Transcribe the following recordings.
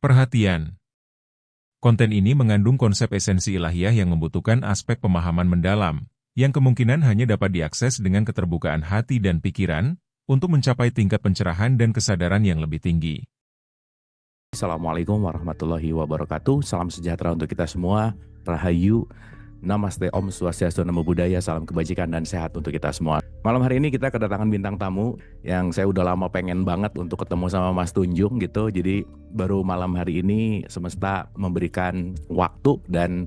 Perhatian! Konten ini mengandung konsep esensi ilahiyah yang membutuhkan aspek pemahaman mendalam, yang kemungkinan hanya dapat diakses dengan keterbukaan hati dan pikiran, untuk mencapai tingkat pencerahan dan kesadaran yang lebih tinggi. Assalamualaikum warahmatullahi wabarakatuh. Salam sejahtera untuk kita semua. Rahayu, Namaste, Om Swastiastu, Namo Buddhaya, salam kebajikan dan sehat untuk kita semua. Malam hari ini kita kedatangan bintang tamu yang saya udah lama pengen banget untuk ketemu sama Mas Tunjung gitu. Jadi baru malam hari ini semesta memberikan waktu dan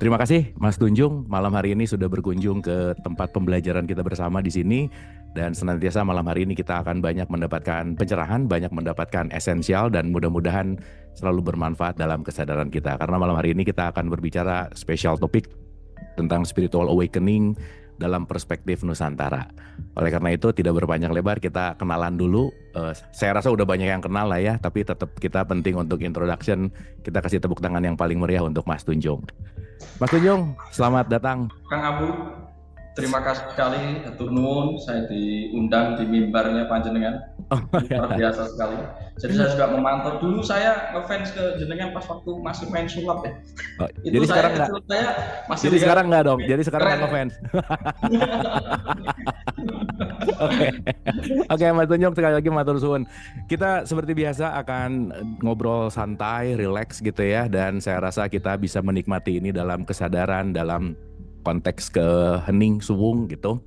terima kasih Mas Tunjung malam hari ini sudah berkunjung ke tempat pembelajaran kita bersama di sini. Dan senantiasa malam hari ini kita akan banyak mendapatkan pencerahan, banyak mendapatkan esensial dan mudah-mudahan selalu bermanfaat dalam kesadaran kita. Karena malam hari ini kita akan berbicara special topik tentang spiritual awakening dalam perspektif Nusantara. Oleh karena itu tidak berpanjang lebar, kita kenalan dulu. Saya rasa udah banyak yang kenal lah ya, tapi tetap kita penting untuk introduction. Kita kasih tepuk tangan yang paling meriah untuk Mas Tunjung. Mas Tunjung, selamat datang. Kang Abu, terima kasih sekali, hatur nuwun, saya diundang di mimbarnya panjenengan. Luar biasa sekali. Jadi saya juga memantau dulu, saya ngefans ke jenengan pas waktu masih main sulap ya. Oh, itu jadi sekarang enggak. Jadi sekarang enggak dong. Jadi sekarang enggak ngefans. Oke, Mas Tunjung sekali lagi matur suwun. Kita seperti biasa akan ngobrol santai, relax gitu ya, dan saya rasa kita bisa menikmati ini dalam kesadaran, dalam konteks kehening suwung gitu.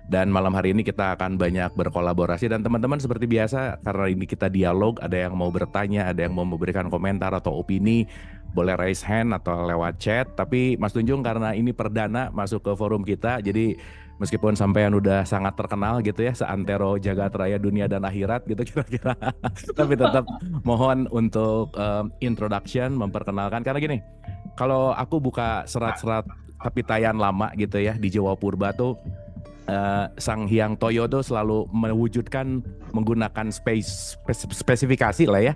Dan malam hari ini kita akan banyak berkolaborasi dan teman-teman seperti biasa karena ini kita dialog, ada yang mau bertanya, ada yang mau memberikan komentar atau opini, boleh raise hand atau lewat chat. Tapi Mas Tunjung karena ini perdana masuk ke forum kita, jadi meskipun sampean udah sangat terkenal gitu ya, seantero jagat raya dunia dan akhirat gitu kira-kira, tapi tetap mohon untuk introduction, memperkenalkan. Karena gini, kalau aku buka serat-serat kapitayan lama gitu ya di Jawa Purba tuh, Sang Hyang Toyo tuh selalu mewujudkan menggunakan spesifikasi lah ya.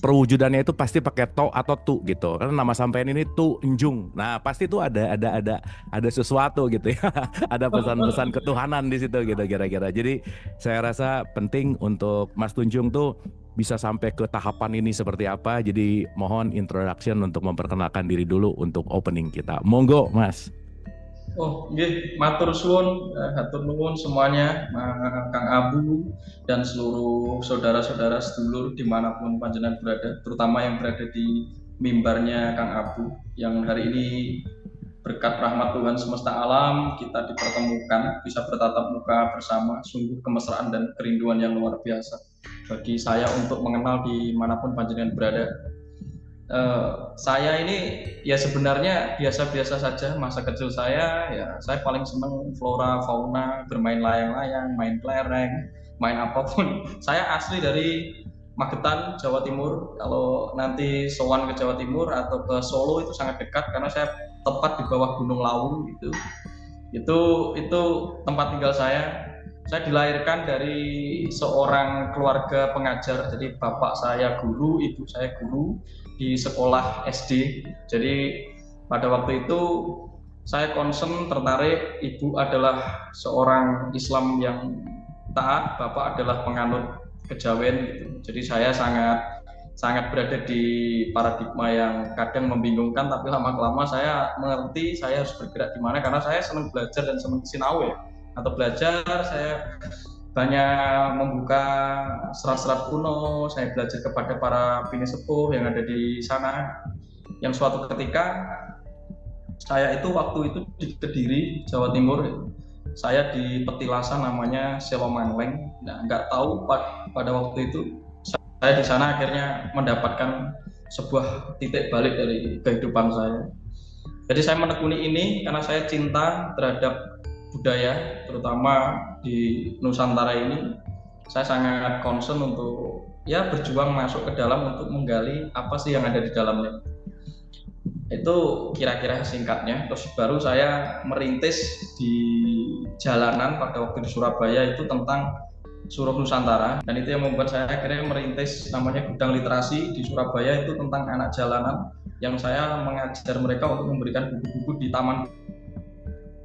Perwujudannya itu pasti pakai to atau tu gitu. Karena nama sampean ini Tu Enjung. Nah, pasti tuh ada sesuatu gitu ya. Ada pesan-pesan ketuhanan di situ gitu kira-kira. Jadi saya rasa penting untuk Mas Tunjung tuh bisa sampai ke tahapan ini seperti apa. Jadi mohon introduction untuk memperkenalkan diri dulu untuk opening kita. Monggo, Mas. Oh, nggih, matur suwun, hatur nuwun semuanya, Kang Abu dan seluruh saudara-saudara sedulur dimanapun panjenengan berada, terutama yang berada di mimbarnya Kang Abu, yang hari ini berkat rahmat Tuhan semesta alam kita dipertemukan, bisa bertatap muka bersama, sungguh kemesraan dan kerinduan yang luar biasa bagi saya untuk mengenal dimanapun panjenengan berada. Saya ini ya sebenarnya biasa-biasa saja. Masa kecil saya ya saya paling seneng flora fauna, bermain layang-layang, main kelereng, main apapun. Saya asli dari Magetan, Jawa Timur. Kalau nanti sowan ke Jawa Timur atau ke Solo itu sangat dekat karena saya tepat di bawah Gunung Lawu gitu. Itu tempat tinggal saya. Saya dilahirkan dari seorang keluarga pengajar. Jadi bapak saya guru, ibu saya guru di sekolah SD. Jadi pada waktu itu saya concern, tertarik. Ibu adalah seorang Islam yang taat, bapak adalah penganut kejawen gitu. Jadi saya sangat berada di paradigma yang kadang membingungkan, tapi lama-lama saya mengerti saya harus bergerak di mana karena saya senang belajar dan senang sinau ya. Atau belajar, saya banyak membuka serat-serat kuno, saya belajar kepada para bini sepuh yang ada di sana. Yang suatu ketika saya itu waktu itu di Kediri, Jawa Timur, saya di petilasan namanya Sewo Mangleng. Nah, nggak tahu pada waktu itu saya di sana akhirnya mendapatkan sebuah titik balik dari kehidupan saya. Jadi saya menekuni ini karena saya cinta terhadap budaya, terutama di Nusantara ini. Saya sangat concern untuk ya berjuang masuk ke dalam untuk menggali apa sih yang ada di dalamnya. Itu kira-kira singkatnya. Terus baru saya merintis di jalanan pada waktu di Surabaya itu tentang Suruh Nusantara, dan itu yang membuat saya akhirnya merintis namanya Gudang Literasi di Surabaya, itu tentang anak jalanan yang saya mengajar mereka untuk memberikan buku-buku di taman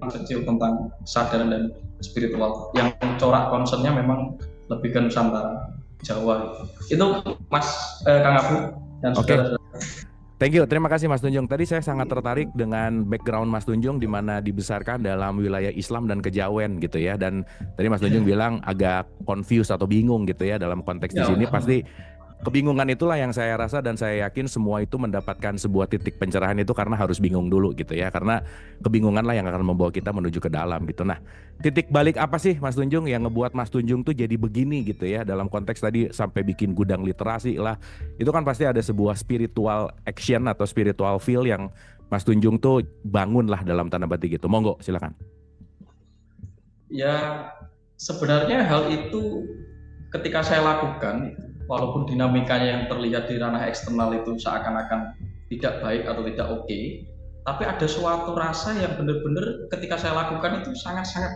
kecil tentang kesadaran dan spiritual yang corak concernnya memang lebih ke Nusantara, Jawa. Itu Mas Kang Abu. dan Oke. saudara-saudara. Thank you, terima kasih Mas Tunjung. Tadi saya sangat tertarik dengan background Mas Tunjung di mana dibesarkan dalam wilayah Islam dan kejawen gitu ya. Dan tadi Mas Tunjung bilang agak confused atau bingung gitu ya dalam konteks di Ya, sini. Pasti kebingungan itulah yang saya rasa dan saya yakin semua itu mendapatkan sebuah titik pencerahan itu karena harus bingung dulu gitu ya. Karena kebingungan lah yang akan membawa kita menuju ke dalam gitu. Nah, titik balik apa sih Mas Tunjung yang ngebuat Mas Tunjung tuh jadi begini gitu ya dalam konteks tadi sampai bikin gudang literasi lah. Itu kan pasti ada sebuah spiritual action atau spiritual feel yang Mas Tunjung tuh bangun lah dalam tanda petik gitu. Monggo silakan. ya sebenarnya hal itu ketika saya lakukan, walaupun dinamikanya yang terlihat di ranah eksternal itu seakan-akan tidak baik atau tidak oke, tapi ada suatu rasa yang benar-benar ketika saya lakukan itu sangat-sangat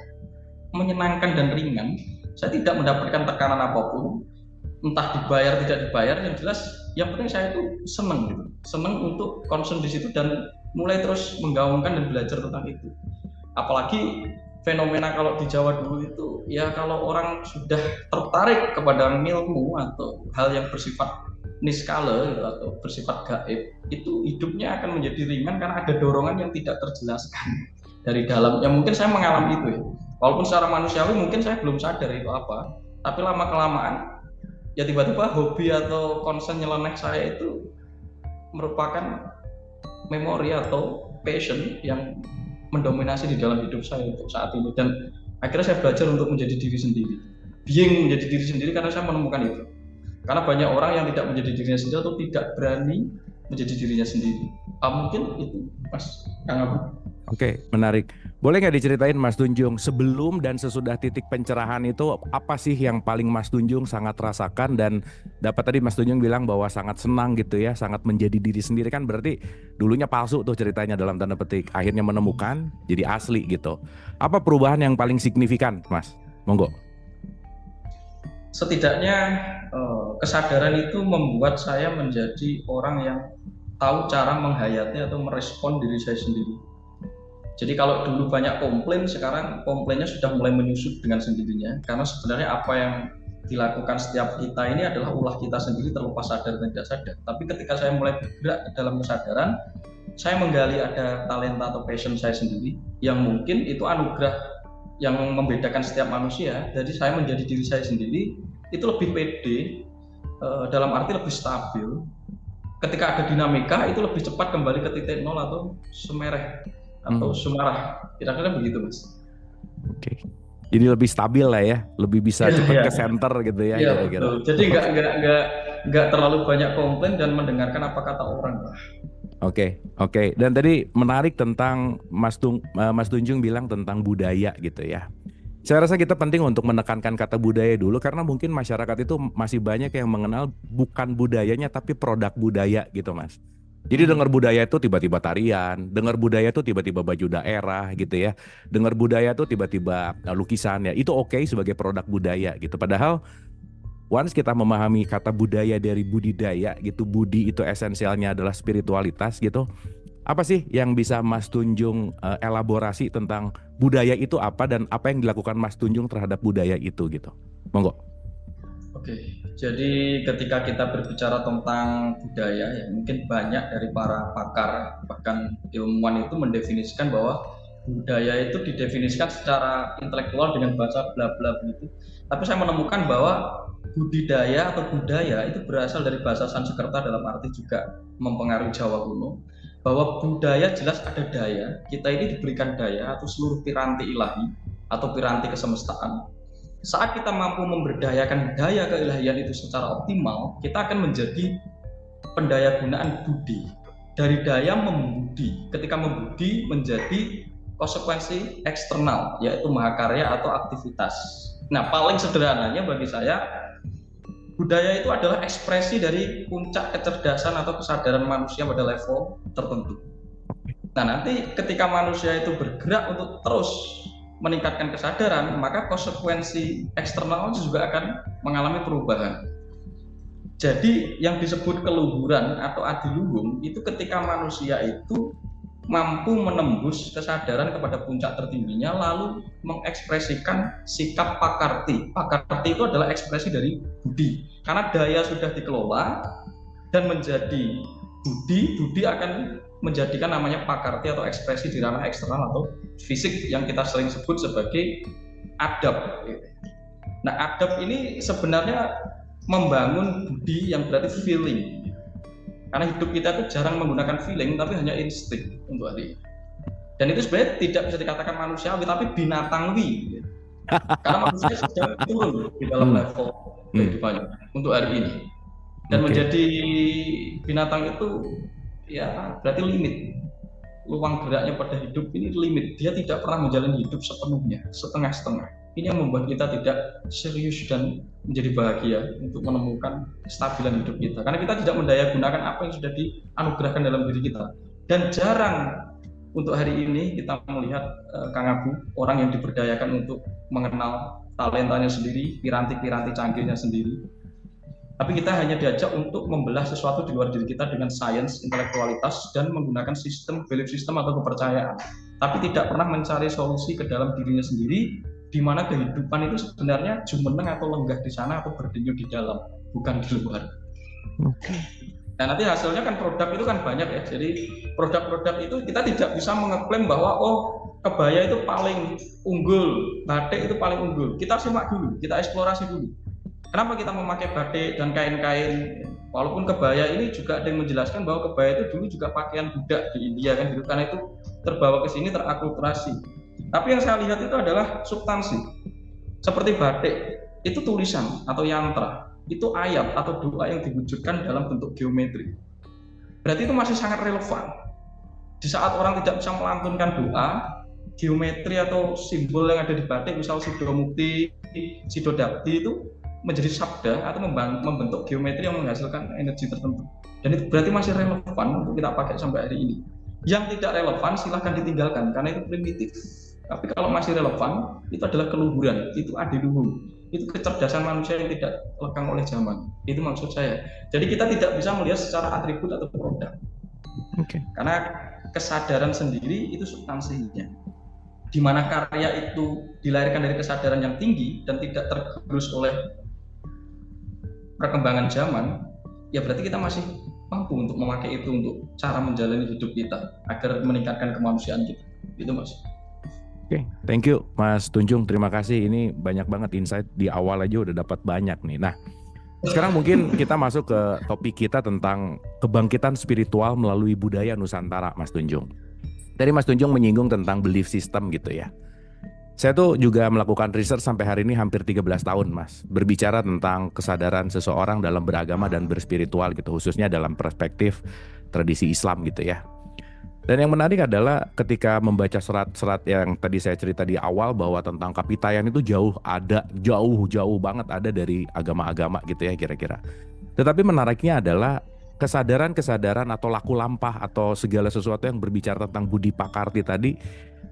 menyenangkan dan ringan. Saya tidak mendapatkan tekanan apapun, entah dibayar tidak dibayar, yang jelas yang penting saya itu seneng gitu, seneng untuk concern di situ dan mulai terus menggaungkan dan belajar tentang itu. Apalagi fenomena kalau di Jawa dulu itu ya kalau orang sudah tertarik kepada ilmu atau hal yang bersifat niskala gitu, atau bersifat gaib, itu hidupnya akan menjadi ringan karena ada dorongan yang tidak terjelaskan dari dalam. Ya mungkin saya mengalami itu ya, walaupun secara manusiawi mungkin saya belum sadar itu apa, tapi lama kelamaan ya tiba-tiba hobi atau concern nyeleneh saya itu merupakan memori atau passion yang mendominasi di dalam hidup saya untuk saat ini. Dan akhirnya saya belajar untuk menjadi diri sendiri, being menjadi diri sendiri, karena saya menemukan itu. Karena banyak orang yang tidak menjadi dirinya sendiri atau tidak berani menjadi dirinya sendiri. Mungkin itu Mas Kang Abu. Oke, menarik. Boleh nggak diceritain Mas Tunjung sebelum dan sesudah titik pencerahan itu apa sih yang paling Mas Tunjung sangat rasakan dan dapat tadi Mas Tunjung bilang bahwa sangat senang gitu ya, sangat menjadi diri sendiri kan berarti dulunya palsu tuh ceritanya dalam tanda petik, akhirnya menemukan jadi asli gitu. Apa perubahan yang paling signifikan, Mas? Monggo. Setidaknya kesadaran itu membuat saya menjadi orang yang tahu cara menghayati atau merespon diri saya sendiri. Jadi kalau dulu banyak komplain, sekarang komplainnya sudah mulai menyusut dengan sendirinya. Karena sebenarnya apa yang dilakukan setiap kita ini adalah ulah kita sendiri terlepas sadar dan tidak sadar. Tapi ketika saya mulai bergerak dalam kesadaran, saya menggali ada talenta atau passion saya sendiri yang mungkin itu anugerah yang membedakan setiap manusia. Jadi saya menjadi diri saya sendiri itu lebih pede, dalam arti lebih stabil. Ketika ada dinamika itu lebih cepat kembali ke titik nol atau semereh atau semarah, kira-kira begitu Mas. Oke. Jadi lebih stabil lah ya, lebih bisa cepat ke center gitu ya. Iya betul. Jadi nggak terlalu banyak komplain dan mendengarkan apa kata orang lah. Oke. Dan tadi menarik tentang Mas Tunjung bilang tentang budaya gitu ya. Saya rasa kita penting untuk menekankan kata budaya dulu karena mungkin masyarakat itu masih banyak yang mengenal bukan budayanya tapi produk budaya gitu Mas. Jadi dengar budaya itu tiba-tiba tarian, dengar budaya itu tiba-tiba baju daerah gitu ya. Dengar budaya itu tiba-tiba lukisan ya. Itu oke sebagai produk budaya gitu. Padahal once kita memahami kata budaya dari budidaya gitu, budi itu esensialnya adalah spiritualitas gitu. Apa sih yang bisa Mas Tunjung elaborasi tentang budaya itu apa dan apa yang dilakukan Mas Tunjung terhadap budaya itu gitu. Monggo. Oke, jadi ketika kita berbicara tentang budaya ya mungkin banyak dari para pakar bahkan ilmuwan itu mendefinisikan bahwa budaya itu didefinisikan secara intelektual dengan bahasa bla bla begitu. Tapi saya menemukan bahwa budidaya atau budaya itu berasal dari bahasa Sanskerta dalam arti juga mempengaruhi Jawa kuno. Bahwa budaya jelas ada daya, kita ini diberikan daya atau seluruh piranti ilahi atau piranti kesemestaan. Saat kita mampu memberdayakan daya keilahian itu secara optimal, kita akan menjadi pendaya gunaan budi. Dari daya membudi, ketika membudi menjadi konsekuensi eksternal, yaitu mahakarya atau aktivitas. Nah, paling sederhananya bagi saya, budaya itu adalah ekspresi dari puncak kecerdasan atau kesadaran manusia pada level tertentu. Nah, nanti ketika manusia itu bergerak untuk terus meningkatkan kesadaran, maka konsekuensi eksternal juga akan mengalami perubahan. Jadi yang disebut keluhuran atau adiluhung itu ketika manusia itu mampu menembus kesadaran kepada puncak tertingginya lalu mengekspresikan sikap pakarti. Pakarti itu adalah ekspresi dari budi. Karena daya sudah dikelola, dan menjadi budi akan menjadikan namanya pakarti atau ekspresi di ranah eksternal atau fisik yang kita sering sebut sebagai adab. Nah, adab ini sebenarnya membangun budi yang berarti feeling. Karena hidup kita itu jarang menggunakan feeling, tapi hanya insting untuk hari ini. Dan itu sebenarnya tidak bisa dikatakan manusiawi, tapi binatangwi. Karena manusia sedang turun di dalam level kehidupannya untuk hari ini. Dan menjadi binatang itu ya berarti limit. Luang geraknya pada hidup ini limit. Dia tidak pernah menjalani hidup sepenuhnya, setengah-setengah. Ini yang membuat kita tidak serius dan menjadi bahagia untuk menemukan kestabilan hidup kita. Karena kita tidak mendayagunakan apa yang sudah dianugerahkan dalam diri kita. Dan jarang untuk hari ini kita melihat Kang Abu, orang yang diberdayakan untuk mengenal talentanya sendiri, piranti-piranti canggihnya sendiri. Tapi kita hanya diajak untuk membelah sesuatu di luar diri kita dengan sains, intelektualitas, dan menggunakan sistem, belief system atau kepercayaan. Tapi tidak pernah mencari solusi ke dalam dirinya sendiri, di mana kehidupan itu sebenarnya jumeneng atau lenggah di sana atau berdenyut di dalam, bukan di luar. Nah, nanti hasilnya kan produk itu kan banyak ya. Jadi produk-produk itu kita tidak bisa mengeklaim bahwa kebaya itu paling unggul, batik itu paling unggul. Kita simak dulu, kita eksplorasi dulu. Kenapa kita memakai batik dan kain-kain? Walaupun kebaya ini juga ada yang menjelaskan bahwa kebaya itu dulu juga pakaian budak di India kan gitu, karena itu terbawa ke sini terakulturasi. Tapi yang saya lihat itu adalah substansi. Seperti batik, itu tulisan atau yantra. Itu ayat atau doa yang diwujudkan dalam bentuk geometri. Berarti itu masih sangat relevan. Di saat orang tidak bisa melantunkan doa, geometri atau simbol yang ada di batik, misal sidomukti, sidodakti itu menjadi sabda atau membentuk geometri yang menghasilkan energi tertentu. Dan itu berarti masih relevan untuk kita pakai sampai hari ini. Yang tidak relevan silahkan ditinggalkan karena itu primitif. Tapi kalau masih relevan, itu adalah keluhuran, itu adiluhum. Itu kecerdasan manusia yang tidak lekang oleh zaman. Itu maksud saya. Jadi kita tidak bisa melihat secara atribut atau produk. Karena kesadaran sendiri itu substansinya. Di mana karya itu dilahirkan dari kesadaran yang tinggi dan tidak tergerus oleh perkembangan zaman, ya berarti kita masih mampu untuk memakai itu untuk cara menjalani hidup kita agar meningkatkan kemanusiaan kita. Itu Mas. Oke, thank you Mas Tunjung, terima kasih. Ini banyak banget insight, di awal aja udah dapat banyak nih. Nah, sekarang mungkin kita masuk ke topik kita tentang kebangkitan spiritual melalui budaya Nusantara, Mas Tunjung. Tadi Mas Tunjung menyinggung tentang belief system gitu ya. Saya tuh juga melakukan research sampai hari ini hampir 13 tahun Mas, berbicara tentang kesadaran seseorang dalam beragama dan berspiritual gitu, khususnya dalam perspektif tradisi Islam gitu ya. Dan yang menarik adalah ketika membaca serat-serat yang tadi saya cerita di awal bahwa tentang kapitayan itu jauh banget ada dari agama-agama gitu ya kira-kira. Tetapi menariknya adalah kesadaran atau laku lampah atau segala sesuatu yang berbicara tentang budi pakarti tadi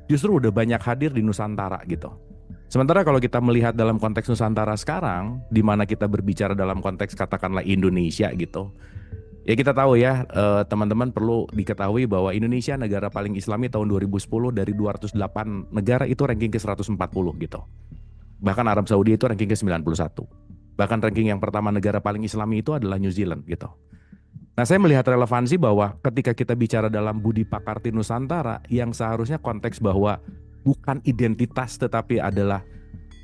justru udah banyak hadir di Nusantara gitu. Sementara kalau kita melihat dalam konteks Nusantara sekarang, di mana kita berbicara dalam konteks katakanlah Indonesia gitu. Ya kita tahu ya, teman-teman perlu diketahui bahwa Indonesia negara paling Islami tahun 2010 dari 208 negara itu ranking ke 140 gitu. Bahkan Arab Saudi itu ranking ke 91. Bahkan ranking yang pertama negara paling Islami itu adalah New Zealand gitu. Nah saya melihat relevansi bahwa ketika kita bicara dalam budi pakarti Nusantara yang seharusnya konteks bahwa bukan identitas tetapi adalah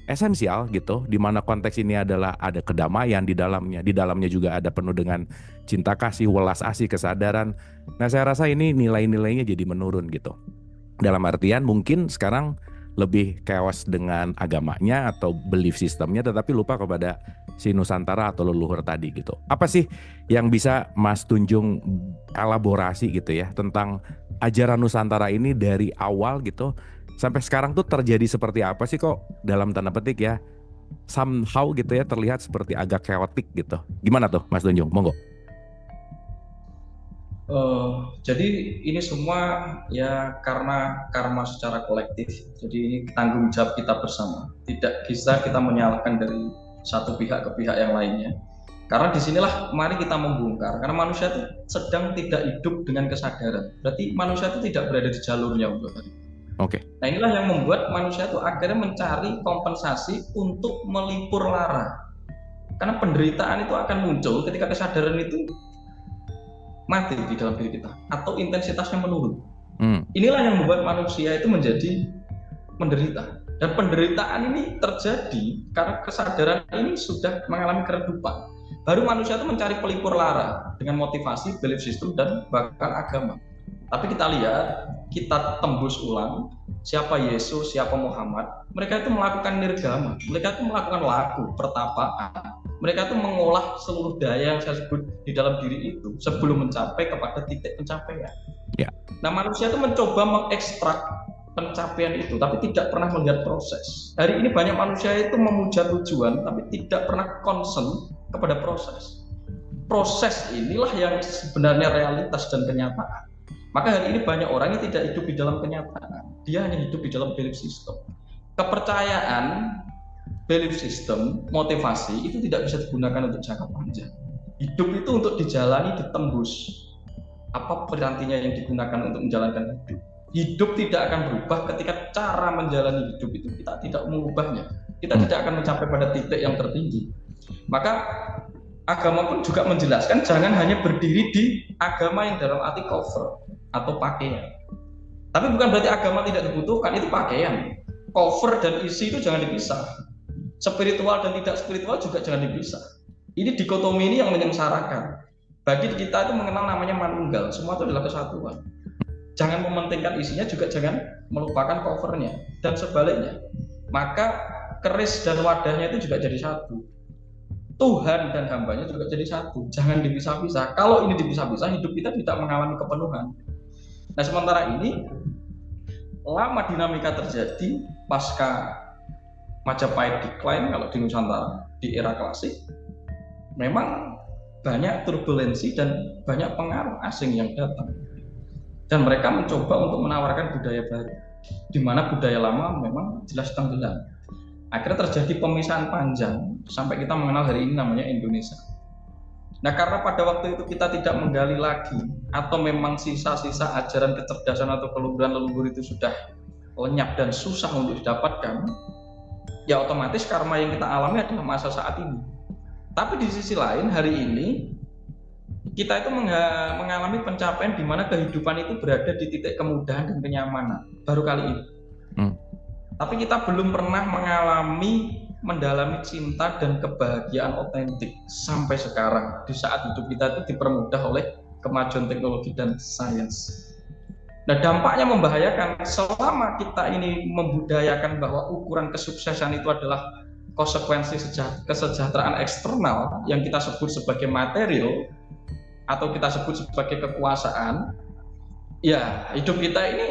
esensial gitu, di mana konteks ini adalah ada kedamaian di dalamnya juga ada penuh dengan cinta kasih, welas asih, kesadaran. Nah saya rasa ini nilai-nilainya jadi menurun gitu. Dalam artian mungkin sekarang lebih chaos dengan agamanya atau belief sistemnya, tetapi lupa kepada si Nusantara atau leluhur tadi gitu. Apa sih yang bisa Mas Tunjung elaborasi gitu ya tentang ajaran Nusantara ini dari awal gitu sampai sekarang tuh terjadi seperti apa sih, kok dalam tanda petik ya somehow gitu ya terlihat seperti agak chaotic gitu. Gimana tuh Mas Tunjung? Monggo. Jadi ini semua ya karena karma secara kolektif. Jadi ini tanggung jawab kita bersama. Tidak bisa kita menyalahkan dari satu pihak ke pihak yang lainnya. Karena disinilah mari kita membongkar. Karena manusia itu sedang tidak hidup dengan kesadaran. Berarti manusia itu tidak berada di jalurnya untuk hari. Oke. Nah inilah yang membuat manusia itu akhirnya mencari kompensasi untuk melipur lara. Karena penderitaan itu akan muncul ketika kesadaran itu mati di dalam diri kita atau intensitasnya menurun. Hmm. Inilah yang membuat manusia itu menjadi menderita. Dan penderitaan ini terjadi karena kesadaran ini sudah mengalami keredupan. Baru manusia itu mencari pelipur lara dengan motivasi, belief system, dan bahkan agama. Tapi kita lihat, kita tembus ulang, siapa Yesus, siapa Muhammad, mereka itu melakukan nirgama, mereka itu melakukan laku, pertapaan, mereka itu mengolah seluruh daya yang saya sebut di dalam diri itu sebelum mencapai kepada titik pencapaian. Ya. Nah, manusia itu mencoba mengekstrak pencapaian itu, tapi tidak pernah melihat proses. Hari ini banyak manusia itu memuja tujuan, tapi tidak pernah concern kepada proses. Proses inilah yang sebenarnya realitas dan kenyataan. Maka hari ini banyak orang yang tidak hidup di dalam kenyataan, dia hanya hidup di dalam belief system. Kepercayaan, belief system, motivasi itu tidak bisa digunakan untuk jangka panjang. Hidup itu untuk dijalani, ditembus. Apa perantinya yang digunakan untuk menjalankan hidup? Hidup tidak akan berubah ketika cara menjalani hidup itu kita tidak mengubahnya. Kita tidak akan mencapai pada titik yang tertinggi. Maka agama pun juga menjelaskan jangan hanya berdiri di agama yang dalam arti cover atau pakaian. Tapi bukan berarti agama tidak dibutuhkan, itu pakaian. Cover dan isi itu jangan dipisah. Spiritual dan tidak spiritual juga jangan dipisah. Ini dikotomi ini yang menyengsarakan. Bagi kita itu mengenal namanya manunggal, semua itu adalah kesatuan. Jangan mementingkan isinya, juga jangan melupakan covernya, dan sebaliknya. Maka keris dan wadahnya itu juga jadi satu. Tuhan dan hambanya juga jadi satu. Jangan dipisah-pisah. Kalau ini dipisah-pisah, hidup kita tidak mengalami kepenuhan. Nah, sementara ini lama dinamika terjadi pasca Majapahit decline kalau di Nusantara di era klasik. Memang banyak turbulensi dan banyak pengaruh asing yang datang. Dan mereka mencoba untuk menawarkan budaya baru, di mana budaya lama memang jelas tenggelam. Akhirnya terjadi pemisahan panjang sampai kita mengenal hari ini namanya Indonesia. Nah, karena pada waktu itu kita tidak menggali lagi, atau memang sisa-sisa ajaran kecerdasan atau keluhuran leluhur itu sudah lenyap dan susah untuk didapatkan, ya otomatis karma yang kita alami adalah masa saat ini. Tapi di sisi lain hari ini kita itu mengalami pencapaian di mana kehidupan itu berada di titik kemudahan dan kenyamanan baru kali ini. Tapi kita belum pernah mendalami cinta dan kebahagiaan otentik sampai sekarang, di saat hidup kita itu dipermudah oleh kemajuan teknologi dan sains. Nah, dampaknya membahayakan selama kita ini membudayakan bahwa ukuran kesuksesan itu adalah konsekuensi kesejahteraan eksternal yang kita sebut sebagai material atau kita sebut sebagai kekuasaan. Ya, hidup kita ini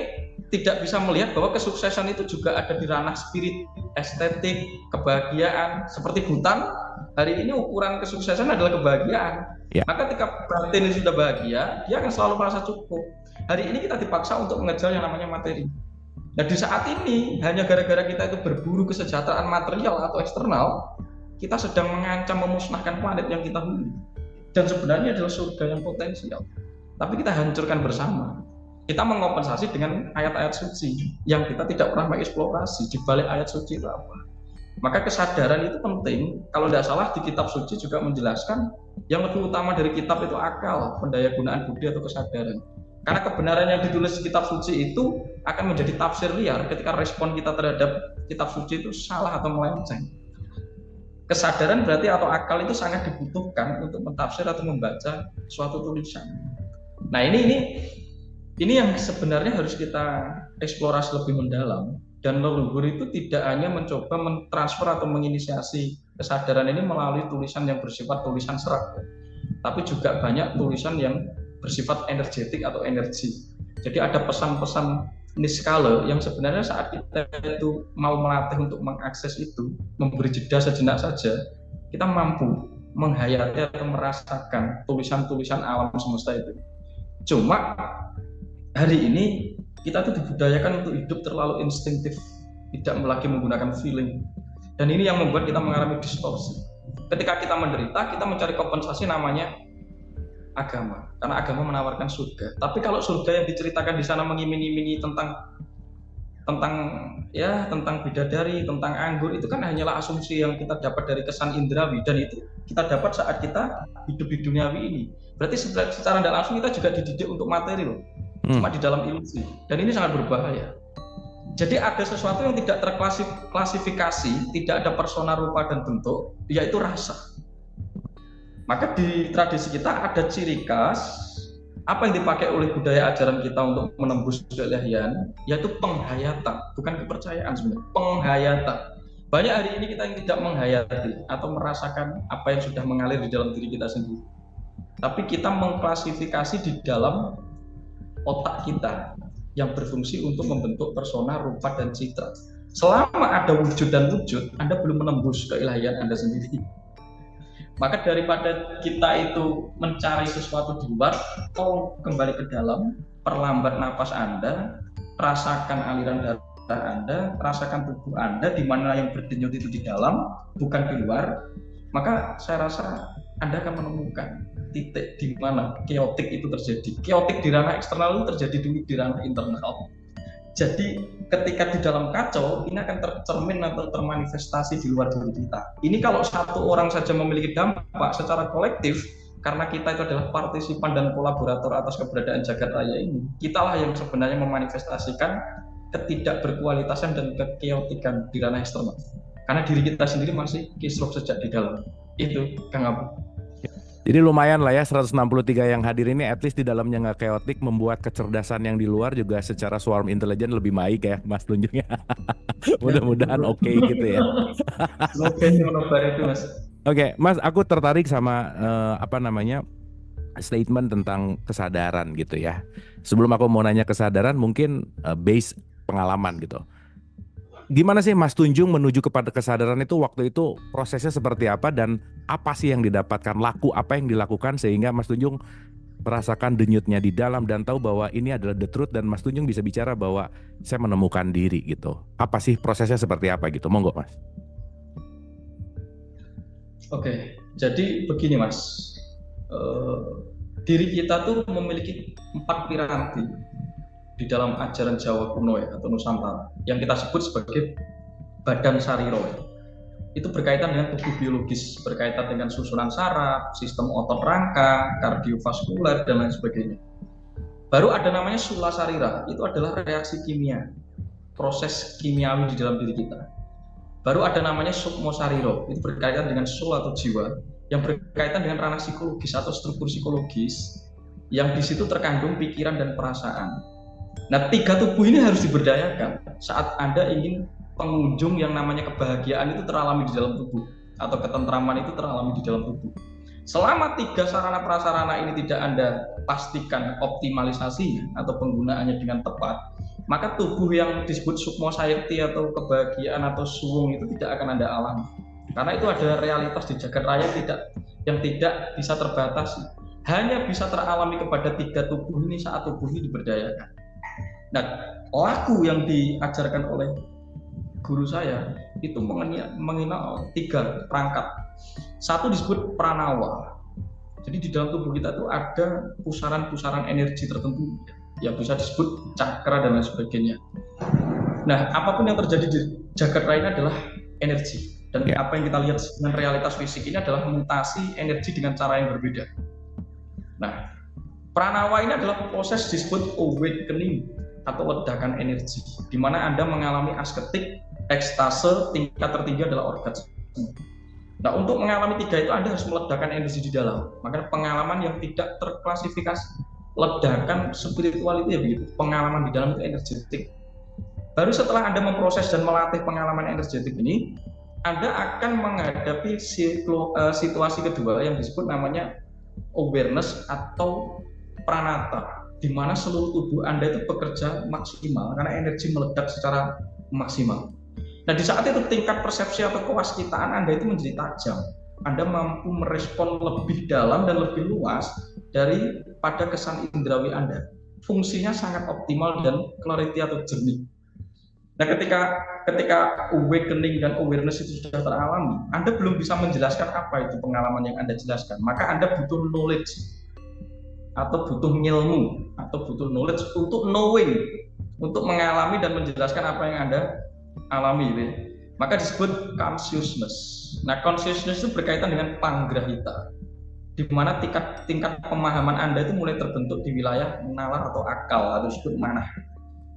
tidak bisa melihat bahwa kesuksesan itu juga ada di ranah spirit, estetik, kebahagiaan. Seperti Bhutan, hari ini ukuran kesuksesan adalah kebahagiaan. Ya. Maka ketika batin sudah bahagia, dia akan selalu merasa cukup. Hari ini kita dipaksa untuk mengejar yang namanya materi. Nah, di saat ini hanya gara-gara kita itu berburu kesejahteraan material atau eksternal, kita sedang mengancam memusnahkan planet yang kita huni. Dan sebenarnya adalah surga yang potensial. Tapi kita hancurkan bersama. Kita mengompensasi dengan ayat-ayat suci yang kita tidak pernah mengeksplorasi di balik ayat suci itu apa. Maka kesadaran itu penting. Kalau tidak salah di kitab suci juga menjelaskan yang lebih utama dari kitab itu akal, pendayagunaan budi atau kesadaran. Karena kebenaran yang ditulis di kitab suci itu akan menjadi tafsir liar ketika respon kita terhadap kitab suci itu salah atau melenceng. Kesadaran berarti atau akal itu sangat dibutuhkan untuk mentafsir atau membaca suatu tulisan. Nah, ini yang sebenarnya harus kita eksplorasi lebih mendalam, dan leluhur itu tidak hanya mencoba mentransfer atau menginisiasi kesadaran ini melalui tulisan yang bersifat tulisan serat, tapi juga banyak tulisan yang bersifat energetik atau energi. Jadi ada pesan-pesan niskala yang sebenarnya saat kita itu mau melatih untuk mengakses itu, memberi jeda sejenak saja, kita mampu menghayati atau merasakan tulisan-tulisan alam semesta itu. Cuma hari ini kita tuh dibudayakan untuk hidup terlalu instinktif, tidak lagi menggunakan feeling. Dan ini yang membuat kita mengalami distorsi. Ketika kita menderita, kita mencari kompensasi namanya agama, karena agama menawarkan surga. Tapi kalau surga yang diceritakan di sana mengiming-imingi tentang bidadari, tentang anggur, itu kan hanyalah asumsi yang kita dapat dari kesan indrawi, dan itu kita dapat saat kita hidup di duniawi ini. Berarti secara tidak langsung kita juga dididik untuk materi loh, cuma di dalam ilusi. Dan ini sangat berbahaya. Jadi ada sesuatu yang tidak terklasifikasi, tidak ada persona, rupa, dan bentuk, yaitu rasa. Maka di tradisi kita ada ciri khas, apa yang dipakai oleh budaya ajaran kita untuk menembus keilahian, yaitu penghayatan, bukan kepercayaan sebenarnya, penghayatan. Banyak hari ini kita yang tidak menghayati atau merasakan apa yang sudah mengalir di dalam diri kita sendiri. Tapi kita mengklasifikasi di dalam otak kita yang berfungsi untuk membentuk persona, rupa, dan citra. Selama ada wujud dan wujud, Anda belum menembus keilahian Anda sendiri. Maka daripada kita itu mencari sesuatu di luar, tolong kembali ke dalam, perlambat napas Anda, rasakan aliran darah Anda, rasakan tubuh Anda, di mana yang berdenyut itu di dalam, bukan di luar. Maka saya rasa Anda akan menemukan titik di mana chaotic itu terjadi. Chaotic di ranah eksternal itu terjadi dulu di ranah internal. Jadi ketika di dalam kacau, ini akan tercermin atau termanifestasi di luar diri kita. Ini kalau satu orang saja memiliki dampak secara kolektif, karena kita itu adalah partisipan dan kolaborator atas keberadaan jagat raya ini, kitalah yang sebenarnya memanifestasikan ketidakberkualitasan dan kekeotikan di ranah eksternal. Karena diri kita sendiri masih kisruh sejak di dalam. Itu, Kang Abu. Jadi lumayan lah ya 163 yang hadir ini, at least di dalamnya nggak chaotic, membuat kecerdasan yang di luar juga secara swarm intelligence lebih baik ya Mas Tunjungnya. Mudah-mudahan oke gitu ya. Semoga menebar itu Mas. Oke, Mas, aku tertarik sama statement tentang kesadaran gitu ya. Sebelum aku mau nanya kesadaran, mungkin base pengalaman gitu. Gimana sih Mas Tunjung menuju kepada kesadaran itu, waktu itu prosesnya seperti apa, dan apa sih yang didapatkan, apa yang dilakukan sehingga Mas Tunjung merasakan denyutnya di dalam dan tahu bahwa ini adalah the truth, dan Mas Tunjung bisa bicara bahwa saya menemukan diri gitu. Apa sih prosesnya seperti apa gitu? Monggo Mas. Oke, jadi begini Mas, diri kita tuh memiliki 4 piranti di dalam ajaran Jawa kuno ya, atau Nusantara, yang kita sebut sebagai badan sariro. Itu berkaitan dengan tubuh biologis, berkaitan dengan susunan saraf, sistem otot rangka, kardiovaskuler, dan lain sebagainya. Baru ada namanya sula sarira, itu adalah reaksi kimia, proses kimiawi di dalam diri kita. Baru ada namanya sukmo sariro, itu berkaitan dengan soul atau jiwa, yang berkaitan dengan ranah psikologis atau struktur psikologis, yang di situ terkandung pikiran dan perasaan. Nah, 3 tubuh ini harus diberdayakan saat Anda ingin pengunjung yang namanya kebahagiaan itu teralami di dalam tubuh, atau ketentraman itu teralami di dalam tubuh. Selama 3 sarana prasarana ini tidak Anda pastikan optimalisasi atau penggunaannya dengan tepat, maka tubuh yang disebut sukmo sayekti atau kebahagiaan atau suwung itu tidak akan Anda alami. Karena itu ada realitas di jagat raya yang tidak bisa terbatasi. Hanya bisa teralami kepada 3 tubuh ini saat tubuh ini diberdayakan. Nah, laku yang diajarkan oleh guru saya itu mengenal 3 perangkat. Satu disebut pranawa. Jadi di dalam tubuh kita itu ada pusaran-pusaran energi tertentu yang bisa disebut cakra dan lain sebagainya. Nah, apapun yang terjadi di jagat raya ini adalah energi. Dan apa yang kita lihat dengan realitas fisik ini adalah mutasi energi dengan cara yang berbeda. Nah, pranawa ini adalah proses disebut awakening atau ledakan energi, di mana Anda mengalami asketik, ekstase, tingkat tertinggi adalah orgasme. Nah, untuk mengalami 3 itu Anda harus meledakkan energi di dalam. Maka pengalaman yang tidak terklasifikasi, ledakan spiritual itu ya begitu, pengalaman di dalam itu energetik. Baru setelah Anda memproses dan melatih pengalaman energetik ini, Anda akan menghadapi situasi kedua yang disebut namanya awareness atau pranata, di mana seluruh tubuh Anda itu bekerja maksimal karena energi meledak secara maksimal. Nah, di saat itu tingkat persepsi atau kewaskitaan Anda itu menjadi tajam. Anda mampu merespon lebih dalam dan lebih luas daripada kesan indrawi Anda. Fungsinya sangat optimal dan clarity atau jernih. Nah, ketika awakening dan awareness itu sudah teralami, Anda belum bisa menjelaskan apa itu pengalaman yang Anda jelaskan. Maka Anda butuh knowledge, atau butuh ilmu, atau butuh knowledge untuk knowing, untuk mengalami dan menjelaskan apa yang Anda alami. Maka disebut consciousness. Nah, consciousness itu berkaitan dengan panggrahita. di mana tingkat pemahaman Anda itu mulai terbentuk di wilayah nalar atau akal atau disebut manah.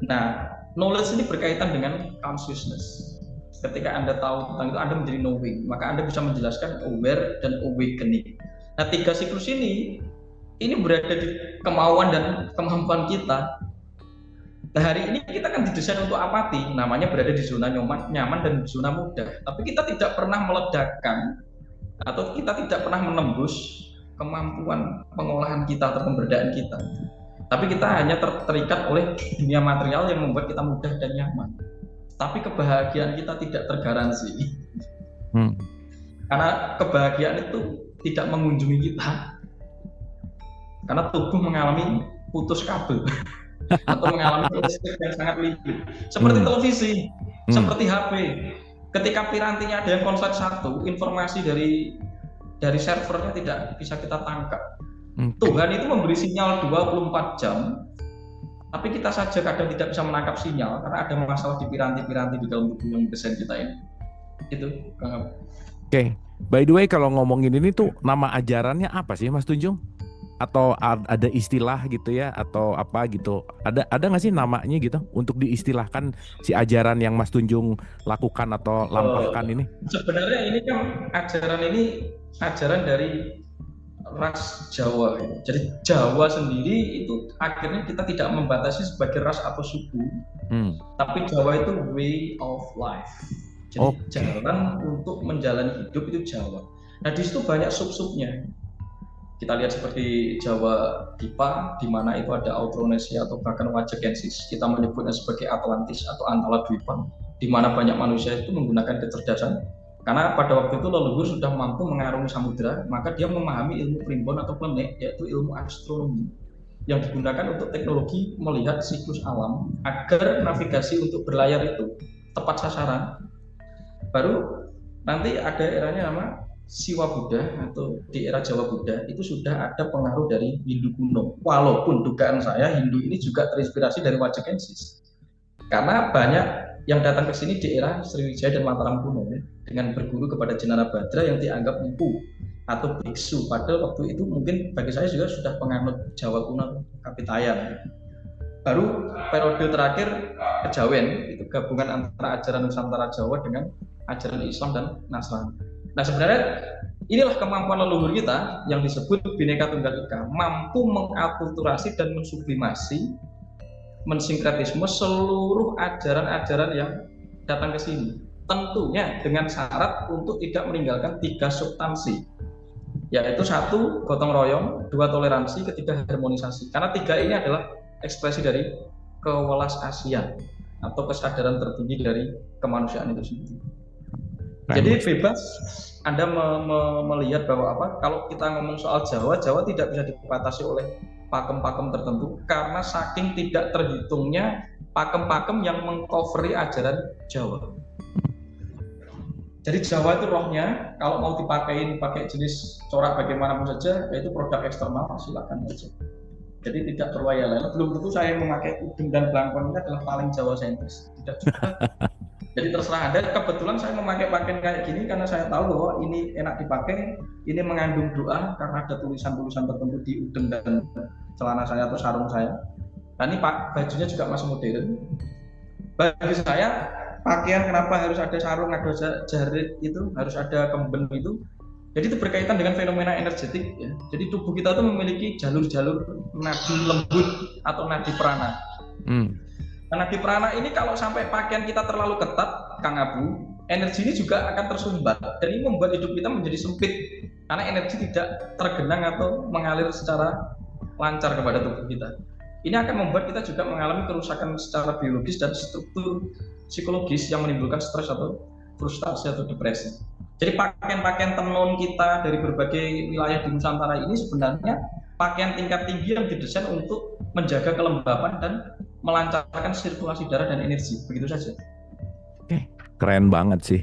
Nah, knowledge ini berkaitan dengan consciousness. Ketika Anda tahu tentang itu, Anda menjadi knowing, maka Anda bisa menjelaskan aware dan awakening. Nah, 3 siklus ini berada di kemauan dan kemampuan kita. Nah, hari ini kita kan didesain untuk apati, namanya berada di zona nyaman dan zona mudah. Tapi kita tidak pernah meledakkan atau kita tidak pernah menembus kemampuan pengolahan kita atau pemberdayaan kita. Tapi kita hanya terikat oleh dunia material yang membuat kita mudah dan nyaman. Tapi kebahagiaan kita tidak tergaransi. Karena kebahagiaan itu tidak mengunjungi kita. Karena tubuh mengalami putus kabel atau mengalami listrik yang sangat limit. Seperti televisi, seperti HP. Ketika pirantinya ada yang konslet satu, informasi dari servernya tidak bisa kita tangkap. Tuhan itu memberi sinyal 24 jam, tapi kita saja kadang tidak bisa menangkap sinyal karena ada masalah di piranti-piranti di dalam tubuh yang desain kita ini. Itu, Kang Abu. Oke. By the way, kalau ngomongin ini tuh nama ajarannya apa sih, Mas Tunjung? Atau ada istilah gitu ya, atau apa gitu? Ada nggak sih namanya gitu untuk diistilahkan si ajaran yang Mas Tunjung lakukan atau lampahkan ini? Sebenarnya ini kan ajaran dari ras Jawa. Jadi Jawa sendiri itu akhirnya kita tidak membatasi sebagai ras atau suku, tapi Jawa itu way of life. Jadi jalan untuk menjalani hidup itu Jawa. Nah, di situ banyak sub-subnya. Kita lihat seperti Jawa Dipa, di mana itu ada Austronesia atau bahkan Wajakensis. Kita menyebutnya sebagai Atlantis atau Antala Dwipa, di mana banyak manusia itu menggunakan kecerdasan. Karena pada waktu itu leluhur sudah mampu mengarungi samudera, maka dia memahami ilmu primbon atau planet, yaitu ilmu astronomi, yang digunakan untuk teknologi melihat siklus alam agar navigasi untuk berlayar itu tepat sasaran. Baru nanti ada eranya nama Siwa Buddha atau di era Jawa Buddha itu sudah ada pengaruh dari Hindu kuno. Walaupun dugaan saya Hindu ini juga terinspirasi dari Wajakensis. Karena banyak yang datang ke sini di era Sriwijaya dan Mataram kuno ya, dengan berguru kepada Jenara Badra yang dianggap empu atau biksu. Padahal waktu itu mungkin bagi saya juga sudah penganut Jawa kuno Kapitayan. Baru periode terakhir Kejawen, itu gabungan antara ajaran Nusantara Jawa dengan ajaran Islam dan Nasrani. Nah, sebenarnya inilah kemampuan leluhur kita yang disebut Bhinneka Tunggal Ika, mampu mengakulturasi dan mensublimasi, mensinkretisme seluruh ajaran-ajaran yang datang ke sini. Tentunya dengan syarat untuk tidak meninggalkan 3 substansi, yaitu 1 gotong royong, 2 toleransi, 3 harmonisasi. Karena 3 ini adalah ekspresi dari kewelas asian atau kesadaran tertinggi dari kemanusiaan itu sendiri. Jadi bebas Anda melihat bahwa kalau kita ngomong soal Jawa tidak bisa dibatasi oleh pakem-pakem tertentu karena saking tidak terhitungnya pakem-pakem yang mengcoveri ajaran Jawa. Jadi Jawa itu rohnya kalau mau pakai jenis corak bagaimanapun saja, yaitu produk eksternal, silakan saja. Jadi tidak berwayang-wayang. Belum tentu saya memakai udeng dan belangkon ini adalah paling Jawa sentris. Tidak juga. Jadi terserah Anda. Kebetulan saya memakai pakaian kayak gini karena saya tahu bahwa ini enak dipakai, ini mengandung doa karena ada tulisan-tulisan tertentu di udeng dan celana saya atau sarung saya. Nah, ini bajunya juga masih modern. Bagi saya pakaian kenapa harus ada sarung, ada jarit itu, harus ada kemben itu. Jadi itu berkaitan dengan fenomena energetik ya. Jadi tubuh kita itu memiliki jalur-jalur nadi lembut atau nadi prana. Nah, nadi prana ini kalau sampai pakaian kita terlalu ketat, Kang Abu, energi ini juga akan tersumbat dan ini membuat hidup kita menjadi sempit karena energi tidak tergenang atau mengalir secara lancar kepada tubuh kita. Ini akan membuat kita juga mengalami kerusakan secara biologis dan struktur psikologis yang menimbulkan stres atau frustasi atau depresi. Jadi pakaian-pakaian tenun kita dari berbagai wilayah di Nusantara ini sebenarnya pakaian tingkat tinggi yang didesain untuk menjaga kelembapan dan melancarkan sirkulasi darah dan energi, begitu saja. Keren banget sih.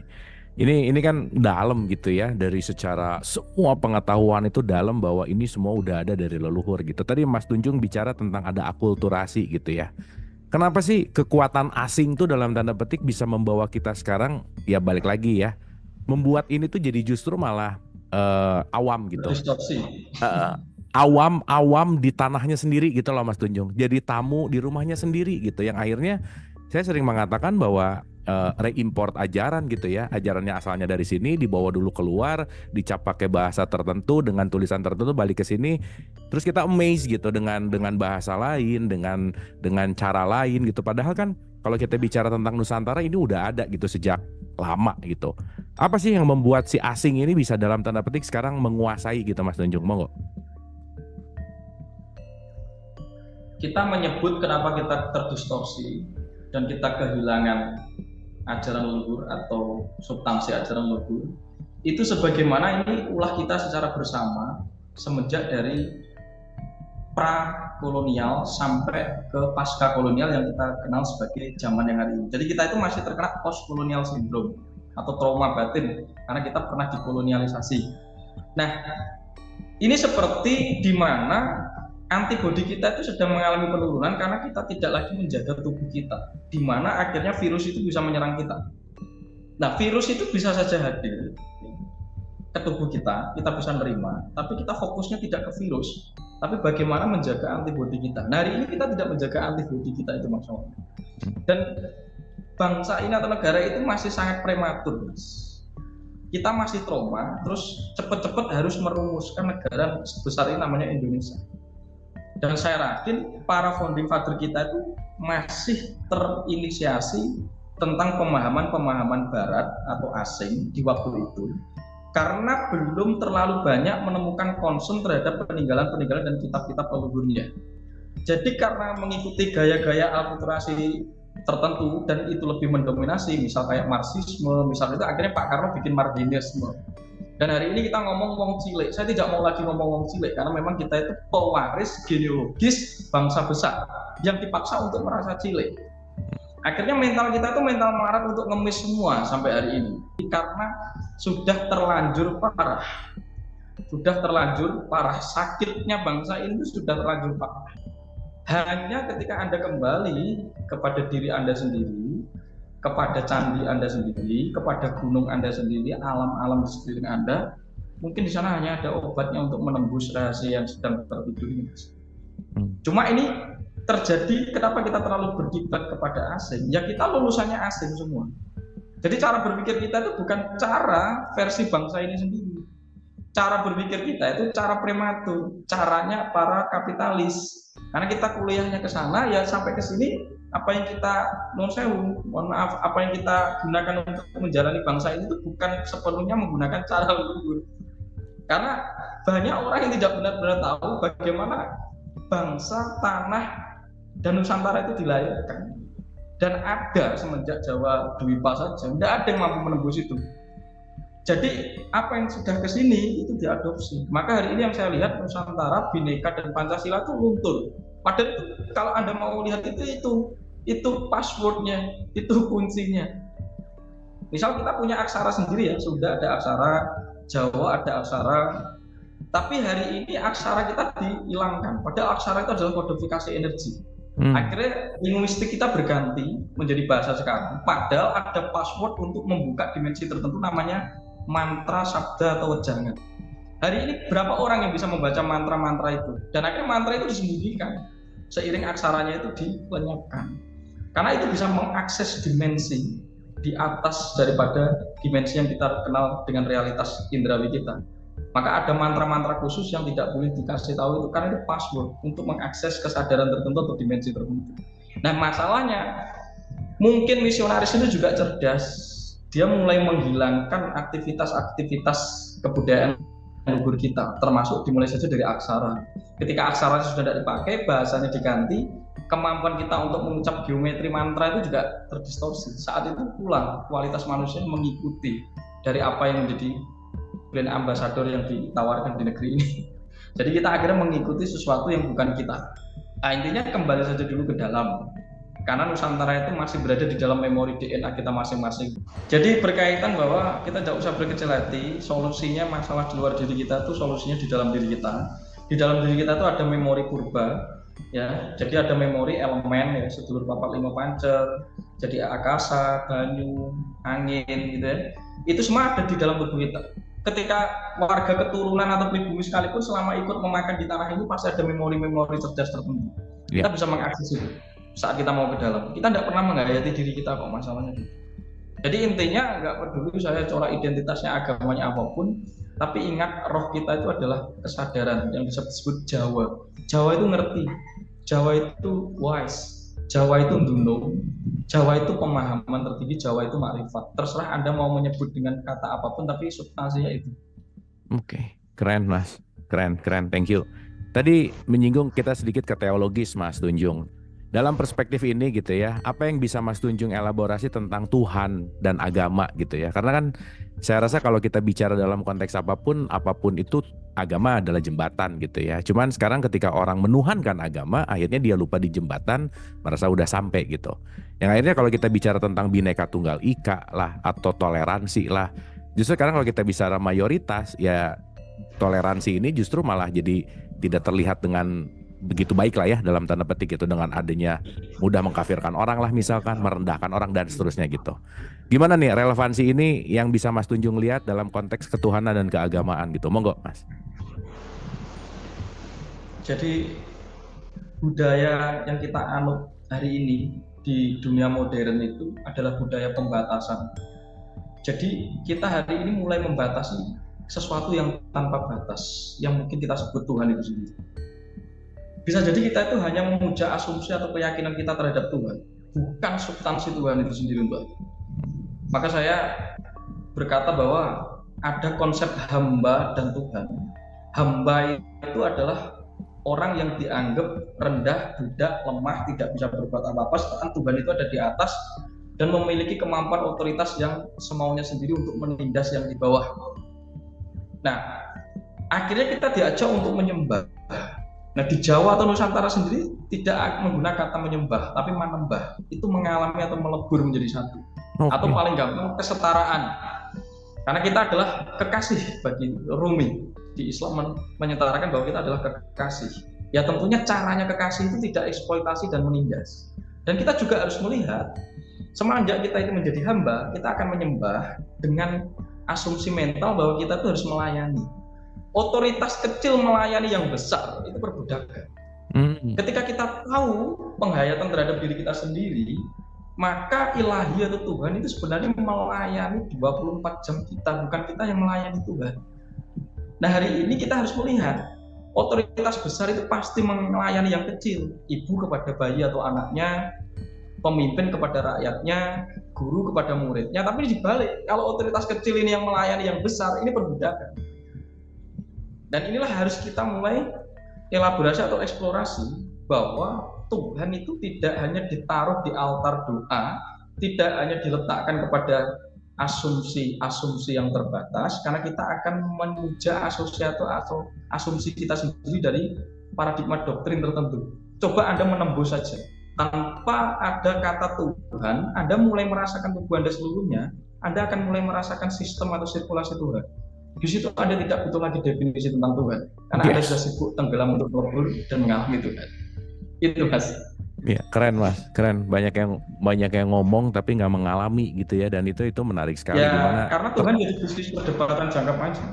Ini kan dalam gitu ya, dari secara semua pengetahuan itu dalam bahwa ini semua udah ada dari leluhur gitu. Tadi Mas Tunjung bicara tentang ada akulturasi gitu ya. Kenapa sih kekuatan asing tuh dalam tanda petik bisa membawa kita sekarang ya balik lagi ya, membuat ini tuh jadi justru malah awam gitu. Distorsi. Awam di tanahnya sendiri gitu loh Mas Tunjung. Jadi tamu di rumahnya sendiri gitu. Yang akhirnya saya sering mengatakan bahwa reimport ajaran gitu ya. Ajarannya asalnya dari sini, dibawa dulu keluar, dicap pakai bahasa tertentu dengan tulisan tertentu, balik ke sini. Terus kita amazed gitu dengan bahasa lain, dengan cara lain gitu. Padahal kan kalau kita bicara tentang Nusantara ini udah ada gitu sejak lama gitu. Apa sih yang membuat si asing ini bisa dalam tanda petik sekarang menguasai gitu Mas Tunjung? Monggo. Kita menyebut kenapa kita terdistorsi dan kita kehilangan ajaran leluhur atau substansi ajaran leluhur itu sebagaimana ini ulah kita secara bersama semenjak dari pra kolonial sampai ke pasca kolonial yang kita kenal sebagai zaman yang hari ini. Jadi kita itu masih terkena post kolonial syndrome atau trauma batin karena kita pernah dikolonialisasi. Nah, ini seperti di mana antibodi kita itu sedang mengalami penurunan karena kita tidak lagi menjaga tubuh kita, di mana akhirnya virus itu bisa menyerang kita. Nah, virus itu bisa saja hadir ke tubuh kita bisa nerima, tapi kita fokusnya tidak ke virus, tapi bagaimana menjaga antibodi kita. Nah, hari ini kita tidak menjaga antibodi kita, itu masalahnya. Dan bangsa ini atau negara itu masih sangat prematur, Mas. Kita masih trauma, terus cepat-cepat harus merumuskan negara sebesar ini namanya Indonesia. Dan saya yakin para founding father kita itu masih terinisiasi tentang pemahaman-pemahaman barat atau asing di waktu itu karena belum terlalu banyak menemukan concern terhadap peninggalan-peninggalan dan kitab-kitab leluhurnya. Jadi karena mengikuti gaya-gaya akulturasi tertentu dan itu lebih mendominasi, misal kayak Marxisme, misal itu akhirnya Pak Karno bikin Marxisme. Dan hari ini kita ngomong wong cilik. Saya tidak mau lagi ngomong wong cilik karena memang kita itu pewaris genealogis bangsa besar yang dipaksa untuk merasa cilik. Akhirnya mental kita itu mental melarat untuk ngemis semua sampai hari ini karena sudah terlanjur parah. Sudah terlanjur parah, sakitnya bangsa ini sudah terlanjur parah. Hanya ketika Anda kembali kepada diri Anda sendiri, kepada candi Anda sendiri, kepada gunung Anda sendiri, alam-alam di sekeliling Anda, mungkin di sana hanya ada obatnya untuk menembus rahasia yang sedang tertidur ini. Cuma ini terjadi kenapa kita terlalu berkiblat kepada asing? Ya kita lulusannya asing semua. Jadi cara berpikir kita itu bukan cara versi bangsa ini sendiri. Cara berpikir kita itu cara prematur, caranya para kapitalis. Karena kita kuliahnya ke sana, ya sampai ke sini apa yang kita mohon maaf, apa yang kita gunakan untuk menjalani bangsa ini itu bukan sepenuhnya menggunakan cara leluhur. Karena banyak orang yang tidak benar-benar tahu bagaimana bangsa, tanah, dan Nusantara itu dilahirkan. Dan ada semenjak Jawa Dwipa saja, tidak ada yang mampu menembus itu. Jadi apa yang sudah ke sini itu diadopsi. Maka hari ini yang saya lihat Nusantara, Bhinneka dan Pancasila itu luntur. Padahal itu, kalau Anda mau lihat itu passwordnya, itu kuncinya. Misal kita punya aksara sendiri ya, sudah ada aksara Jawa, ada aksara, tapi hari ini aksara kita dihilangkan. Padahal aksara itu adalah kodifikasi energi. Akhirnya linguistik kita berganti menjadi bahasa sekarang. Padahal ada password untuk membuka dimensi tertentu namanya mantra, sabda, atau wejangan. Hari ini berapa orang yang bisa membaca mantra-mantra itu? Dan akhirnya mantra itu disembunyikan seiring aksaranya itu dilenyapkan. Karena itu bisa mengakses dimensi di atas daripada dimensi yang kita kenal dengan realitas indrawi kita. Maka ada mantra-mantra khusus yang tidak boleh dikasih tahu itu karena itu password untuk mengakses kesadaran tertentu atau dimensi tertentu. Nah masalahnya mungkin misionaris itu juga cerdas. Dia mulai menghilangkan aktivitas-aktivitas kebudayaan leluhur kita, termasuk dimulai saja dari aksara. Ketika aksara sudah tidak dipakai, bahasanya diganti, kemampuan kita untuk mengucap geometri mantra itu juga terdistorsi. Saat itu pula kualitas manusia mengikuti dari apa yang menjadi brand ambassador yang ditawarkan di negeri ini. Jadi kita akhirnya mengikuti sesuatu yang bukan kita. Nah, intinya kembali saja dulu ke dalam. Karena Nusantara itu masih berada di dalam memori DNA kita masing-masing. Jadi berkaitan bahwa kita tidak usah berkecil hati, solusinya masalah di luar diri kita itu solusinya di dalam diri kita. Di dalam diri kita itu ada memori purba, ya. Jadi ada memori elemen ya, sedulur papat lima pancer, jadi akasa, banyu, angin gitu ya. Itu semua ada di dalam tubuh kita. ketika warga keturunan atau pribumi sekalipun selama ikut memakan di tanah ini pasti ada memori-memori cerdas tertentu. Kita bisa mengakses itu saat kita mau ke dalam. Kita tidak pernah menghayati diri kita kok masalahnya. Jadi intinya nggak peduli saya corak identitasnya agamanya apapun, tapi ingat roh kita itu adalah kesadaran yang disebut Jawa. Jawa itu ngerti, Jawa itu wise, Jawa itu dunung, Jawa itu pemahaman tertinggi, Jawa itu makrifat. Terserah Anda mau menyebut dengan kata apapun, tapi substansinya itu. Oke, keren Mas, keren, thank you. Tadi menyinggung kita sedikit ke teologis Mas Tunjung. Dalam perspektif ini gitu ya, apa yang bisa Mas Tunjung elaborasi tentang Tuhan dan agama gitu ya? Karena kan saya rasa kalau kita bicara dalam konteks apapun itu agama adalah jembatan gitu ya. Cuman sekarang ketika orang menuhankan agama, akhirnya dia lupa di jembatan, merasa udah sampai gitu. Yang akhirnya kalau kita bicara tentang Bhinneka Tunggal Ika lah atau toleransi lah, justru sekarang kalau kita bicara mayoritas ya toleransi ini justru malah jadi tidak terlihat dengan begitu baik lah ya dalam tanda petik itu, dengan adanya mudah mengkafirkan orang lah misalkan, merendahkan orang dan seterusnya gitu. Gimana nih relevansi ini yang bisa Mas Tunjung lihat dalam konteks ketuhanan dan keagamaan gitu? Monggo Mas. Jadi budaya yang kita anut hari ini di dunia modern itu adalah budaya pembatasan. Jadi kita hari ini mulai membatasi sesuatu yang tanpa batas, yang mungkin kita sebut Tuhan itu sendiri. Bisa jadi kita itu hanya memuja asumsi atau keyakinan kita terhadap Tuhan, bukan substansi Tuhan itu sendiri, Mbak. Maka saya berkata bahwa ada konsep hamba dan Tuhan. Hamba itu adalah orang yang dianggap rendah, budak, lemah, tidak bisa berbuat apa-apa, sedangkan Tuhan itu ada di atas dan memiliki kemampuan otoritas yang semaunya sendiri untuk menindas yang di bawah. Nah, akhirnya kita diajak untuk menyembah. Nah, di Jawa atau Nusantara sendiri tidak menggunakan kata menyembah, tapi menembah. Itu mengalami atau melebur menjadi satu. Atau paling gampang kesetaraan. Karena kita adalah kekasih bagi Rumi. Di Islam menyetarakan bahwa kita adalah kekasih. Ya tentunya caranya kekasih itu tidak eksploitasi dan menindas. Dan kita juga harus melihat, semenjak kita itu menjadi hamba, kita akan menyembah dengan asumsi mental bahwa kita itu harus melayani. Otoritas kecil melayani yang besar itu perbudakan. Ketika kita tahu penghayatan terhadap diri kita sendiri, maka ilahi atau Tuhan itu sebenarnya melayani 24 jam kita, bukan kita yang melayani Tuhan. Nah, hari ini kita harus melihat otoritas besar itu pasti melayani yang kecil, ibu kepada bayi atau anaknya, pemimpin kepada rakyatnya, guru kepada muridnya. Tapi dibalik, kalau otoritas kecil ini yang melayani yang besar, ini perbudakan. Dan inilah harus kita mulai elaborasi atau eksplorasi bahwa Tuhan itu tidak hanya ditaruh di altar doa, tidak hanya diletakkan kepada asumsi-asumsi yang terbatas, karena kita akan memuja asumsi atau asumsi kita sendiri dari paradigma doktrin tertentu. Coba Anda menembus saja, tanpa ada kata Tuhan, Anda mulai merasakan tubuh Anda seluruhnya, Anda akan mulai merasakan sistem atau sirkulasi Tuhan. Di situ Anda tidak butuh lagi definisi tentang Tuhan, karena Anda sudah sibuk tenggelam untuk melebur dan mengalami Tuhan. Itu Mas. Ya, keren Mas, keren. Banyak yang ngomong tapi nggak mengalami gitu ya, dan itu menarik sekali. Ya, gimana? Karena Tuhan jadi bisnis perdebatan jangka panjang.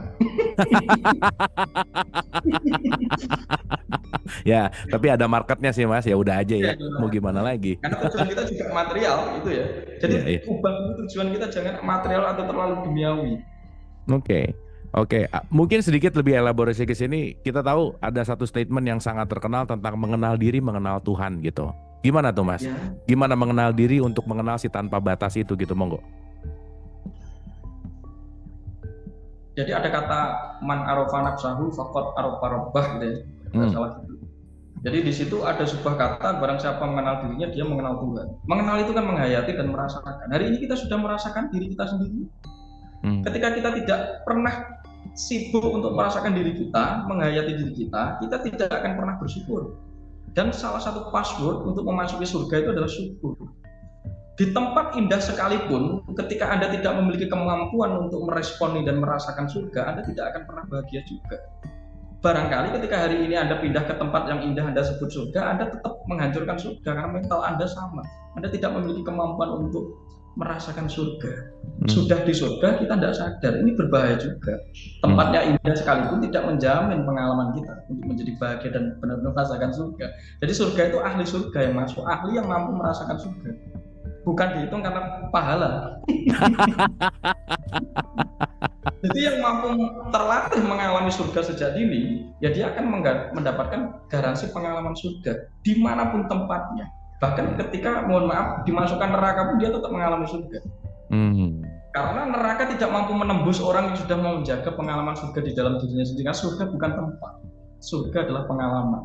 Ya, tapi ada marketnya sih Mas, ya udah aja ya. Mau gimana lagi? Karena tujuan kita juga material itu ya. Jadi ubah tujuan kita jangan material atau terlalu duniawi. Oke, mungkin sedikit lebih elaborasi ke sini. Kita tahu ada satu statement yang sangat terkenal tentang mengenal diri, mengenal Tuhan gitu. Gimana tuh Mas? Ya. Gimana mengenal diri untuk mengenal si tanpa batas itu gitu, monggo. Jadi ada kata man arofa nafsahu faqad arofa rabbah gitu ya. Salah gitu. Jadi di situ ada sebuah kata, barang siapa mengenal dirinya dia mengenal Tuhan. Mengenal itu kan menghayati dan merasakan. Hari ini kita sudah merasakan diri kita sendiri. Ketika kita tidak pernah sibuk untuk merasakan diri kita, menghayati diri kita tidak akan pernah bersyukur. Dan salah satu password untuk memasuki surga itu adalah syukur. Di tempat indah sekalipun, ketika Anda tidak memiliki kemampuan untuk meresponi dan merasakan surga, Anda tidak akan pernah bahagia juga. Barangkali ketika hari ini Anda pindah ke tempat yang indah Anda sebut surga, Anda tetap menghancurkan surga karena mental Anda sama. Anda tidak memiliki kemampuan untuk merasakan surga. Sudah di surga kita tidak sadar, ini berbahaya juga. Tempatnya indah sekalipun tidak menjamin pengalaman kita untuk menjadi bahagia dan benar-benar merasakan surga. Jadi surga itu ahli surga yang masuk, ahli yang mampu merasakan surga. Bukan dihitung karena pahala. Jadi yang mampu terlatih mengalami surga sejak dini, ya dia akan mendapatkan garansi pengalaman surga dimanapun tempatnya. Bahkan ketika, mohon maaf, dimasukkan neraka pun dia tetap mengalami surga. Karena neraka tidak mampu menembus orang yang sudah mau menjaga pengalaman surga di dalam dirinya sendiri. Karena surga bukan tempat, surga adalah pengalaman.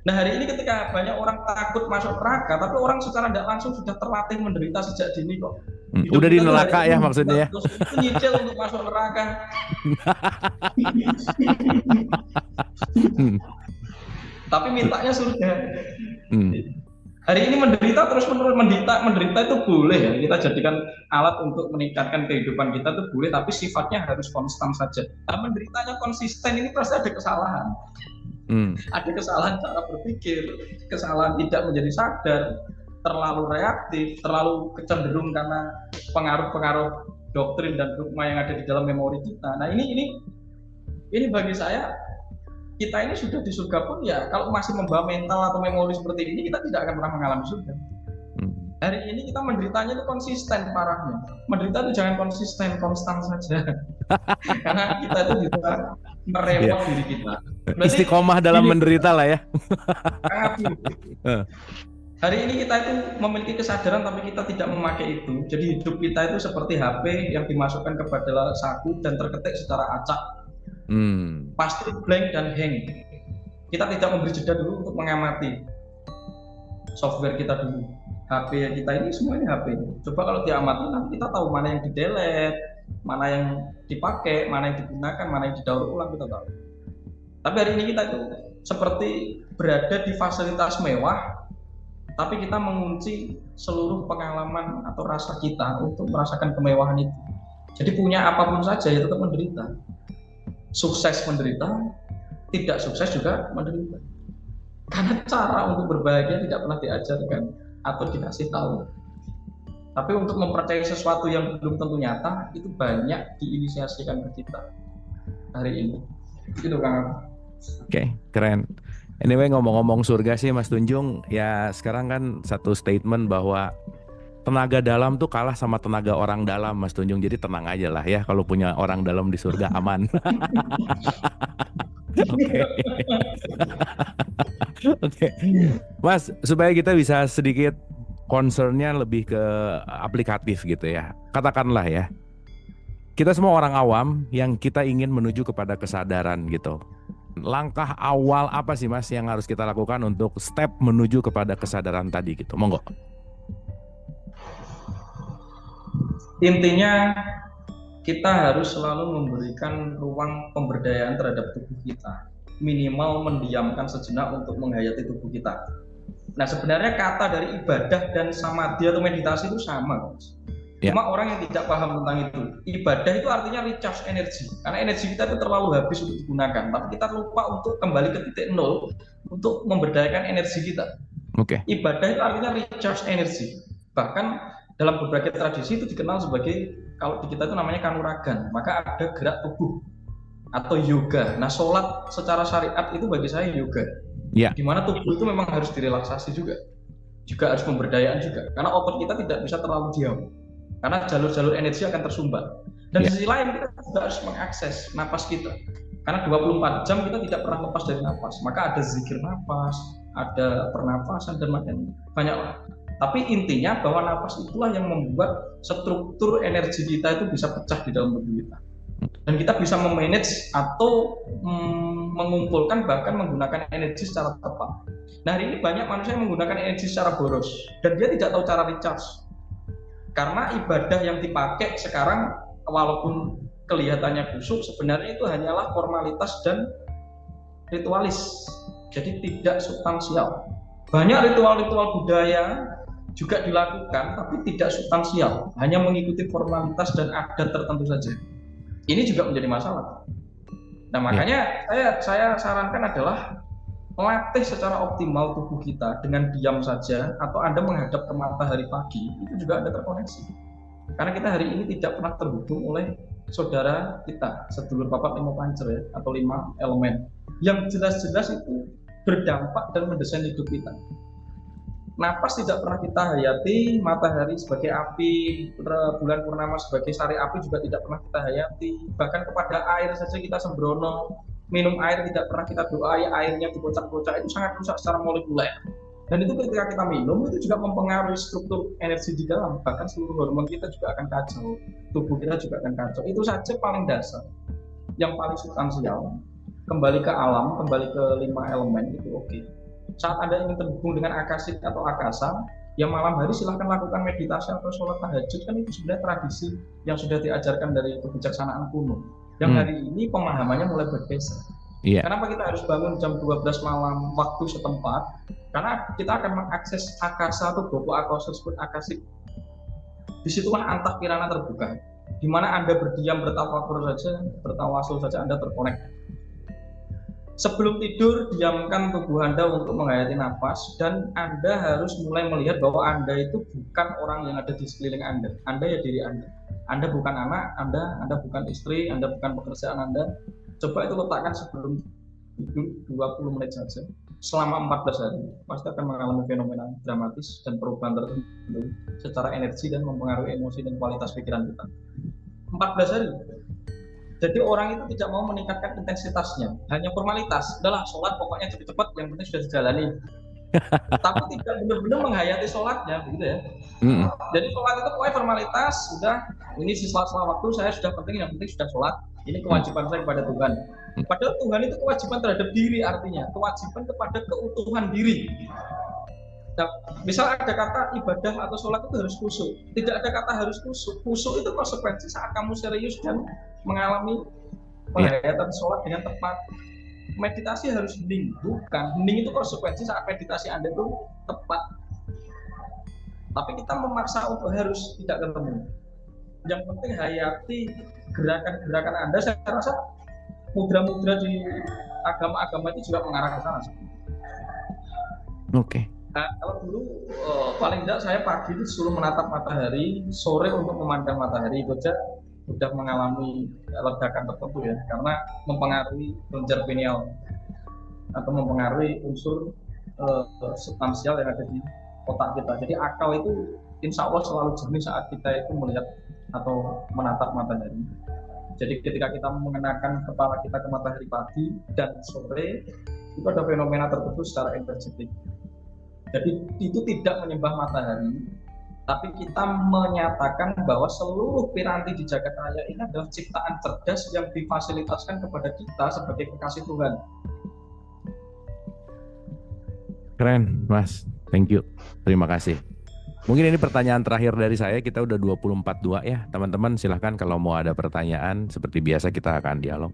Nah hari ini ketika banyak orang takut masuk neraka, tapi orang secara tidak langsung sudah terlatih menderita sejak dini kok. Udah di neraka ya maksudnya ya? Terus itu nyicil untuk masuk neraka. Tapi mintanya surga. Hari ini menderita terus menerus, menderita itu boleh ya, kita jadikan alat untuk meningkatkan kehidupan kita itu boleh, tapi sifatnya harus konstan saja. Nah, menderitanya konsisten ini pasti ada kesalahan. Ada kesalahan cara berpikir, kesalahan tidak menjadi sadar, terlalu reaktif, terlalu kecenderung karena pengaruh-pengaruh doktrin dan dogma yang ada di dalam memori kita. Nah ini bagi saya, kita ini sudah di surga pun ya kalau masih membawa mental atau memori seperti ini, kita tidak akan pernah mengalami surga. Hari ini kita menderitanya itu konsisten parahnya. Menderita itu jangan konsisten, konstan saja. Karena kita itu bisa merepot diri kita. Berarti istiqomah dalam menderita lah ya. Hari ini kita itu memiliki kesadaran tapi kita tidak memakai itu. Jadi hidup kita itu seperti HP yang dimasukkan kepada saku dan terketik secara acak. Pasti blank dan hang. Kita tidak memberi jeda dulu untuk mengamati software kita dulu. HP kita ini semuanya HP. Coba kalau diamati nanti kita tahu mana yang di-delete, mana yang dipakai, mana yang digunakan, mana yang didaur ulang, kita tahu. Tapi hari ini kita itu seperti berada di fasilitas mewah, tapi kita mengunci seluruh pengalaman atau rasa kita untuk merasakan kemewahan itu. Jadi punya apapun saja ya tetap menderita. Sukses menderita, tidak sukses juga menderita. Karena cara untuk berbahagia tidak pernah diajarkan atau dikasih tahu. Tapi untuk mempercayai sesuatu yang belum tentu nyata, itu banyak diinisiasikan ke kita hari ini. Itu Kang. Oke, keren. Anyway, ngomong-ngomong surga sih Mas Tunjung, ya sekarang kan satu statement bahwa tenaga dalam tuh kalah sama tenaga orang dalam, Mas Tunjung. Jadi tenang aja lah ya, kalau punya orang dalam di surga aman. Oke. Mas, supaya kita bisa sedikit concernnya lebih ke aplikatif gitu ya. Katakanlah ya, kita semua orang awam yang kita ingin menuju kepada kesadaran gitu. Langkah awal apa sih Mas yang harus kita lakukan untuk step menuju kepada kesadaran tadi gitu? Monggo. Intinya kita harus selalu memberikan ruang pemberdayaan terhadap tubuh kita. Minimal mendiamkan sejenak untuk menghayati tubuh kita. Nah sebenarnya kata dari ibadah dan samadhi atau meditasi itu sama. Cuma orang yang tidak paham tentang itu. Ibadah itu artinya recharge energi. Karena energi kita itu terlalu habis untuk digunakan. Tapi kita lupa untuk kembali ke titik nol untuk memberdayakan energi kita. Ibadah itu artinya recharge energi. Bahkan dalam berbagai tradisi itu dikenal sebagai, kalau di kita itu namanya kanuragan. Maka ada gerak tubuh atau yoga. Nah sholat secara syariat itu bagi saya yoga. Di mana tubuh itu memang harus direlaksasi juga harus pemberdayaan juga. Karena otot kita tidak bisa terlalu diam. Karena jalur-jalur energi akan tersumbat. Dan di sisi lain kita juga harus mengakses napas kita. Karena 24 jam kita tidak pernah lepas dari napas. Maka ada zikir napas, ada pernapasan dan banyak. Tapi intinya bahwa napas itulah yang membuat struktur energi kita itu bisa pecah di dalam tubuh kita. Dan kita bisa memanage atau mengumpulkan bahkan menggunakan energi secara tepat. Nah hari ini banyak manusia yang menggunakan energi secara boros. Dan dia tidak tahu cara recharge. Karena ibadah yang dipakai sekarang walaupun kelihatannya khusyuk, sebenarnya itu hanyalah formalitas dan ritualis. Jadi tidak substansial. Banyak ritual-ritual budaya juga dilakukan tapi tidak substansial, hanya mengikuti formalitas dan adat tertentu saja. Ini juga menjadi masalah. Nah makanya saya sarankan adalah melatih secara optimal tubuh kita dengan diam saja, atau Anda menghadap ke matahari pagi, itu juga Anda terkoneksi. Karena kita hari ini tidak pernah terhubung oleh saudara kita, sedulur papat lima pancer ya, atau 5 elemen yang jelas-jelas itu berdampak dan mendesain hidup kita. Napas tidak pernah kita hayati, matahari sebagai api, bulan purnama sebagai sari api juga tidak pernah kita hayati. Bahkan kepada air saja kita sembrono, minum air tidak pernah kita doai, airnya dikocak-kocak, itu sangat rusak secara molekuler. Dan itu ketika kita minum, itu juga mempengaruhi struktur energi di dalam, bahkan seluruh hormon kita juga akan kacau, tubuh kita juga akan kacau. Itu saja paling dasar, yang paling substansial. Kembali ke alam, kembali ke 5 elemen itu oke. Saat Anda ingin terhubung dengan akasit atau akasa, yang malam hari silahkan lakukan meditasi atau sholat tahajud, kan itu sebenarnya tradisi yang sudah diajarkan dari kebijaksanaan kuno. Yang hari ini pemahamannya mulai bergeser. Kenapa kita harus bangun jam 12 malam waktu setempat? Karena kita akan mengakses akasa atau bobo akasa disebut akasik. Disitulah antah kirana terbuka, di mana Anda berdiam, bertafakur saja, bertawasul saja, Anda terkonek. Sebelum tidur, diamkan tubuh Anda untuk menghayati nafas, dan Anda harus mulai melihat bahwa Anda itu bukan orang yang ada di sekeliling Anda. Anda ya diri Anda. Anda bukan anak Anda bukan istri, Anda bukan pekerjaan Anda. Coba itu letakkan sebelum tidur 20 menit saja. Selama 14 hari, pasti akan mengalami fenomena dramatis dan perubahan tertentu secara energi dan mempengaruhi emosi dan kualitas pikiran kita. 14 hari. Jadi orang itu tidak mau meningkatkan intensitasnya, hanya formalitas. Udahlah, sholat pokoknya cepat-cepat, yang penting sudah dijalani. Tapi tidak benar-benar menghayati sholatnya, begitu ya. Jadi sholat itu pokoknya formalitas, sudah. Ini sela-sela waktu saya sudah penting, yang penting sudah sholat. Ini kewajiban saya kepada Tuhan. Padahal Tuhan itu kewajiban terhadap diri, artinya kewajiban kepada keutuhan diri. Nah, misal ada kata ibadah atau sholat itu harus khusyuk. Tidak ada kata harus khusyuk. Khusyuk itu konsekuensi saat kamu serius dan mengalami penghayatan sholat dengan tepat. Meditasi harus hening, bukan. Hening itu konsekuensi saat meditasi Anda itu tepat. Tapi kita memaksa untuk harus tidak ketemu. Yang penting hayati gerakan-gerakan Anda. Saya rasa mudra-mudra di agama-agama itu juga mengarah ke sana. Oke. Nah, kalau dulu paling tidak saya pagi itu disuruh menatap matahari, sore untuk memandang matahari. Itu aja sudah mengalami ledakan tertentu ya, karena mempengaruhi kelenjar pineal atau mempengaruhi unsur substansial yang ada di otak kita. Jadi akal itu insya Allah selalu jernih saat kita itu melihat atau menatap matahari. Jadi ketika kita mengenakan kepala kita ke matahari pagi dan sore, itu ada fenomena tertentu secara energetik. Jadi itu tidak menyembah matahari, tapi kita menyatakan bahwa seluruh piranti di jagat raya ini adalah ciptaan cerdas yang difasilitaskan kepada kita sebagai kekasih Tuhan. Keren, Mas. Thank you. Terima kasih. Mungkin ini pertanyaan terakhir dari saya. Kita udah 24.2 ya. Teman-teman silahkan kalau mau ada pertanyaan. Seperti biasa kita akan dialog.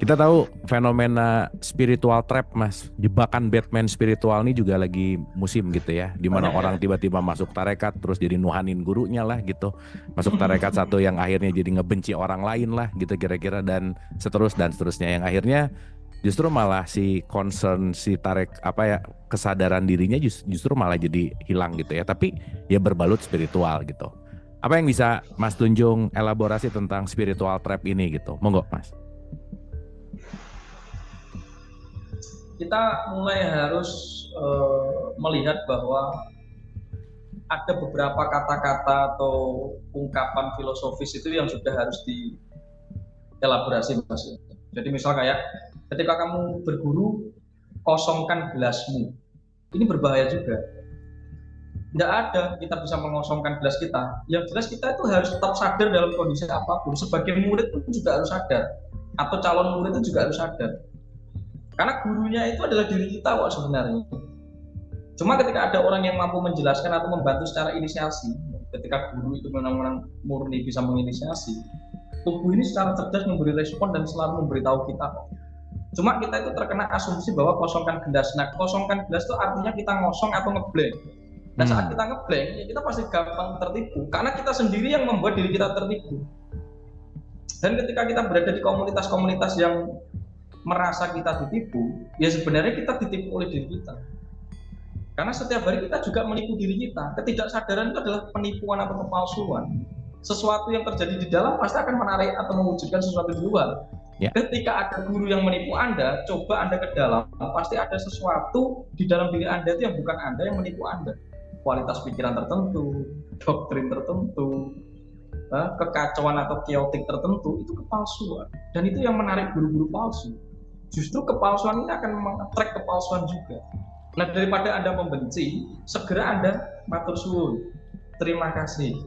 Kita tahu fenomena spiritual trap, Mas. Jebakan Batman spiritual ini juga lagi musim gitu ya. Dimana orang tiba-tiba masuk tarekat terus jadi nuhanin gurunya lah gitu. Masuk tarekat satu yang akhirnya jadi ngebenci orang lain lah gitu kira-kira. Dan seterusnya. Yang akhirnya justru malah si concern, si kesadaran dirinya justru malah jadi hilang gitu ya. Tapi ya berbalut spiritual gitu. Apa yang bisa Mas Tunjung elaborasi tentang spiritual trap ini gitu? Monggo, Mas. Kita mulai harus melihat bahwa ada beberapa kata-kata atau ungkapan filosofis itu yang sudah harus dielaborasi, Mas. Jadi misal kayak ketika kamu berguru, kosongkan gelasmu. Ini berbahaya juga. Tidak ada kita bisa mengosongkan gelas kita. Yang jelas kita itu harus tetap sadar dalam kondisi apapun. Sebagai murid pun juga harus sadar. Atau calon murid itu juga harus sadar. Karena gurunya itu adalah diri kita kok sebenarnya. Cuma ketika ada orang yang mampu menjelaskan atau membantu secara inisiasi, ketika guru itu benar-benar murni bisa menginisiasi, tubuh ini secara cerdas memberi respon dan selalu memberitahu kita kok. Cuma kita itu terkena asumsi bahwa kosongkan gelas. Nah, kosongkan gelas itu artinya kita ngosong atau ngeblank. Nah, saat kita ngeblank, ya kita pasti gampang tertipu. Karena kita sendiri yang membuat diri kita tertipu. Dan ketika kita berada di komunitas-komunitas yang merasa kita ditipu, ya sebenarnya kita ditipu oleh diri kita. Karena setiap hari kita juga menipu diri kita. Ketidaksadaran itu adalah penipuan atau kepalsuan. sesuatu yang terjadi di dalam pasti akan menarik atau mewujudkan sesuatu di luar. Ya. Ketika ada guru yang menipu Anda, coba Anda ke dalam, pasti ada sesuatu di dalam diri Anda itu yang bukan Anda yang menipu Anda. Kualitas pikiran tertentu, doktrin tertentu, kekacauan atau chaotic tertentu, itu kepalsuan. Dan itu yang menarik guru-guru palsu. Justru kepalsuan ini akan meng-attract kepalsuan juga. Nah, daripada Anda membenci, segera Anda matur suwun. Terima kasih.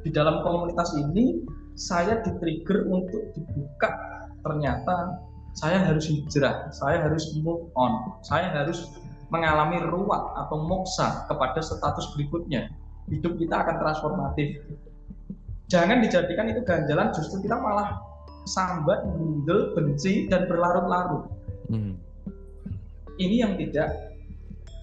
Di dalam komunitas ini, saya di-trigger untuk dibuka. Ternyata saya harus hijrah, saya harus move on, saya harus mengalami ruwat atau moksa kepada status berikutnya. Hidup kita akan transformatif. Jangan dijadikan itu ganjalan, justru kita malah sambat, bundel, benci, dan berlarut-larut. Ini yang tidak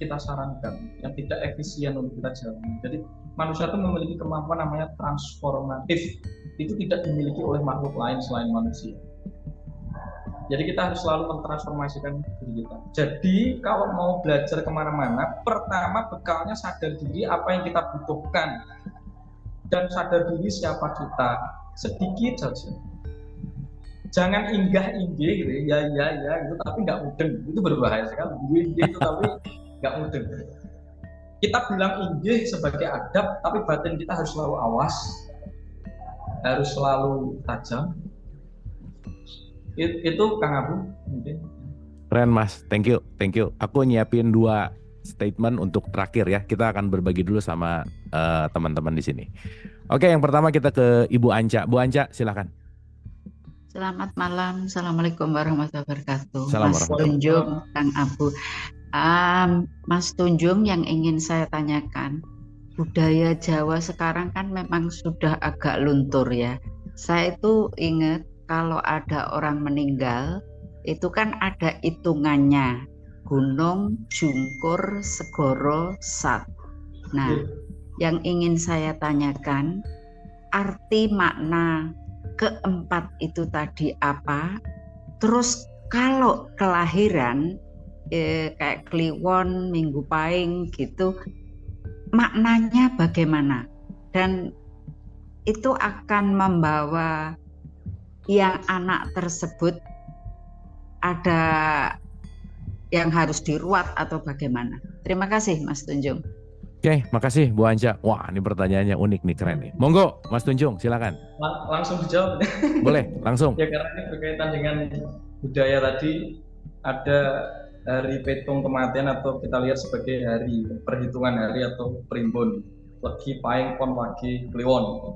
kita sarankan, yang tidak efisien untuk kita jalani. Jadi manusia itu memiliki kemampuan namanya transformatif. Itu tidak dimiliki oleh makhluk lain selain manusia. Jadi kita harus selalu mentransformasikan diri kita. Jadi kalau mau belajar kemana-mana, pertama bekalnya sadar diri apa yang kita butuhkan. Dan sadar diri siapa kita. Sedikit saja. Jangan inggah-inggih gitu ya gitu, tapi nggak mudeng. Itu berbahaya sekali. Inggih itu tapi nggak mudeng. Kita bilang inggih sebagai adab, tapi batin kita harus selalu awas, harus selalu tajam. Itu Kang Abu mungkin. Keren Mas, thank you. Aku nyiapin 2 statement untuk terakhir ya. Kita akan berbagi dulu sama teman-teman di sini. Oke, yang pertama kita ke Ibu Anca. Bu Anca, silakan. Selamat malam, Assalamualaikum warahmatullahi wabarakatuh. Salam Mas warahmatullahi Tunjung, Kang Abu. Mas Tunjung, yang ingin saya tanyakan, budaya Jawa sekarang kan memang sudah agak luntur ya. Saya itu ingat kalau ada orang meninggal, itu kan ada hitungannya. Gunung, Jungkur, Segoro, Sat. Nah, yang ingin saya tanyakan, arti makna keempat itu tadi apa? Terus kalau kelahiran kayak Kliwon, Minggu Pahing gitu, maknanya bagaimana? Dan itu akan membawa yang anak tersebut ada yang harus diruat atau bagaimana? Terima kasih Mas Tunjung. Oke, makasih Bu Anca. Wah, ini pertanyaannya unik nih, keren nih. Monggo, Mas Tunjung, silakan. Langsung dijawab. Boleh, langsung. Ya, karena ini berkaitan dengan budaya tadi, ada hari petung kematian atau kita lihat sebagai hari perhitungan hari atau primbon, Legi, Pahing, Pon, Wage, Kliwon.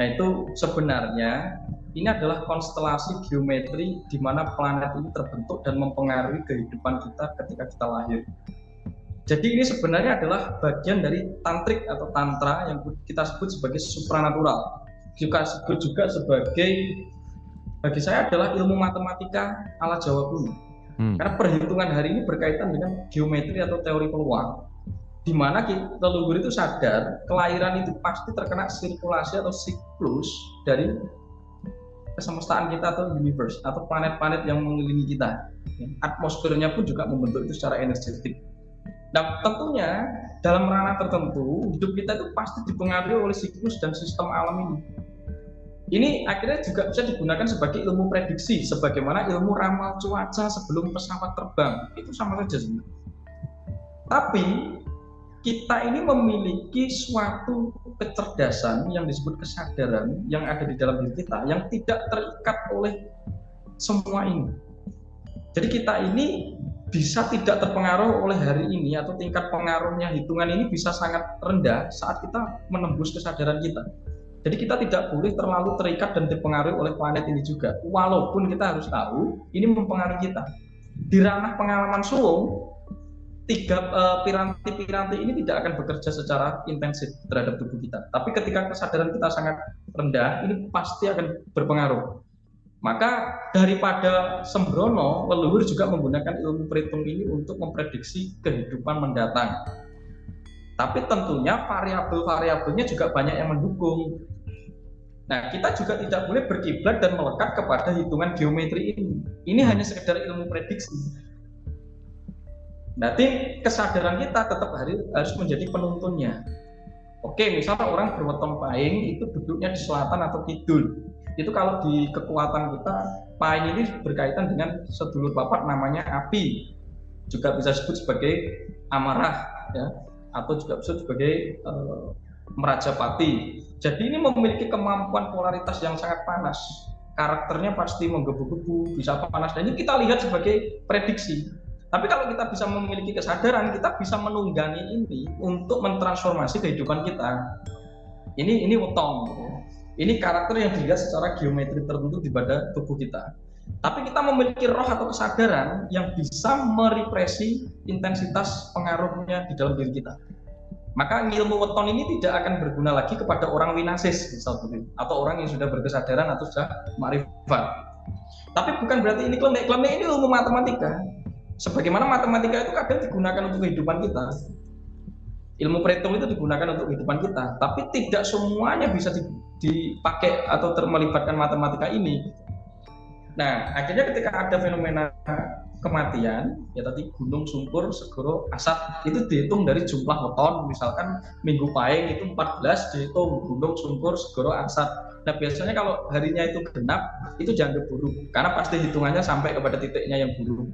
Nah, itu sebenarnya ini adalah konstelasi geometri di mana planet ini terbentuk dan mempengaruhi kehidupan kita ketika kita lahir. Jadi ini sebenarnya adalah bagian dari tantrik atau tantra yang kita sebut sebagai supranatural. Kita sebut juga sebagai, bagi saya adalah ilmu matematika ala Jawa kuno. Karena perhitungan hari ini berkaitan dengan geometri atau teori peluang, di mana leluhur itu sadar kelahiran itu pasti terkena sirkulasi atau siklus dari kesemestaan kita atau universe atau planet-planet yang mengelilingi kita. Atmosfernya pun juga membentuk itu secara energetik. Nah, tentunya dalam ranah tertentu hidup kita itu pasti dipengaruhi oleh siklus dan sistem alam ini. Ini akhirnya juga bisa digunakan sebagai ilmu prediksi, sebagaimana ilmu ramal cuaca sebelum pesawat terbang. Itu sama saja sebenarnya. Tapi kita ini memiliki suatu kecerdasan yang disebut kesadaran yang ada di dalam diri kita yang tidak terikat oleh semua ini. Jadi kita ini bisa tidak terpengaruh oleh hari ini atau tingkat pengaruhnya hitungan ini bisa sangat rendah saat kita menembus kesadaran kita. Jadi kita tidak boleh terlalu terikat dan dipengaruhi oleh planet ini juga. Walaupun kita harus tahu ini mempengaruhi kita. Di ranah pengalaman sulung, piranti-piranti ini tidak akan bekerja secara intensif terhadap tubuh kita. Tapi ketika kesadaran kita sangat rendah, ini pasti akan berpengaruh. Maka daripada sembrono, leluhur juga menggunakan ilmu perhitung ini untuk memprediksi kehidupan mendatang. Tapi tentunya variabel-variabelnya juga banyak yang mendukung. Nah, kita juga tidak boleh berkiblat dan melekat kepada hitungan geometri ini. Ini hanya sekedar ilmu prediksi. Berarti kesadaran kita tetap harus menjadi penuntunnya. Oke, misalnya orang berweton pahing itu duduknya di selatan atau kidul. Itu kalau di kekuatan kita, pahing ini berkaitan dengan sedulur papat namanya api. Juga bisa disebut sebagai amarah, ya, atau juga bisa sebagai merajapati. Jadi ini memiliki kemampuan polaritas yang sangat panas. Karakternya pasti menggebu-gebu, bisa panas. Dan ini kita lihat sebagai prediksi. Tapi kalau kita bisa memiliki kesadaran, kita bisa menunggangi ini untuk mentransformasi kehidupan kita. Ini weton. Ini karakter yang dilihat secara geometri tertentu di pada tubuh kita. Tapi kita memiliki roh atau kesadaran yang bisa merepresi intensitas pengaruhnya di dalam diri kita. Maka ilmu weton ini tidak akan berguna lagi kepada orang winasis misalnya, atau orang yang sudah berkesadaran atau sudah ma'rifat. Tapi bukan berarti ini klenik. Klenik ini ilmu matematika. Sebagaimana matematika itu kadang digunakan untuk kehidupan kita, ilmu perhitung itu digunakan untuk kehidupan kita, tapi tidak semuanya bisa dipakai atau melibatkan matematika ini. Nah, akhirnya ketika ada fenomena kematian, ya tadi gunung, sungkur, segoro, asap, itu dihitung dari jumlah weton. Misalkan minggu pahing itu 14, dihitung gunung, sungkur, segoro, asap. Nah, biasanya kalau harinya itu genap, itu jangan buruk, karena pasti hitungannya sampai kepada titiknya yang buruk.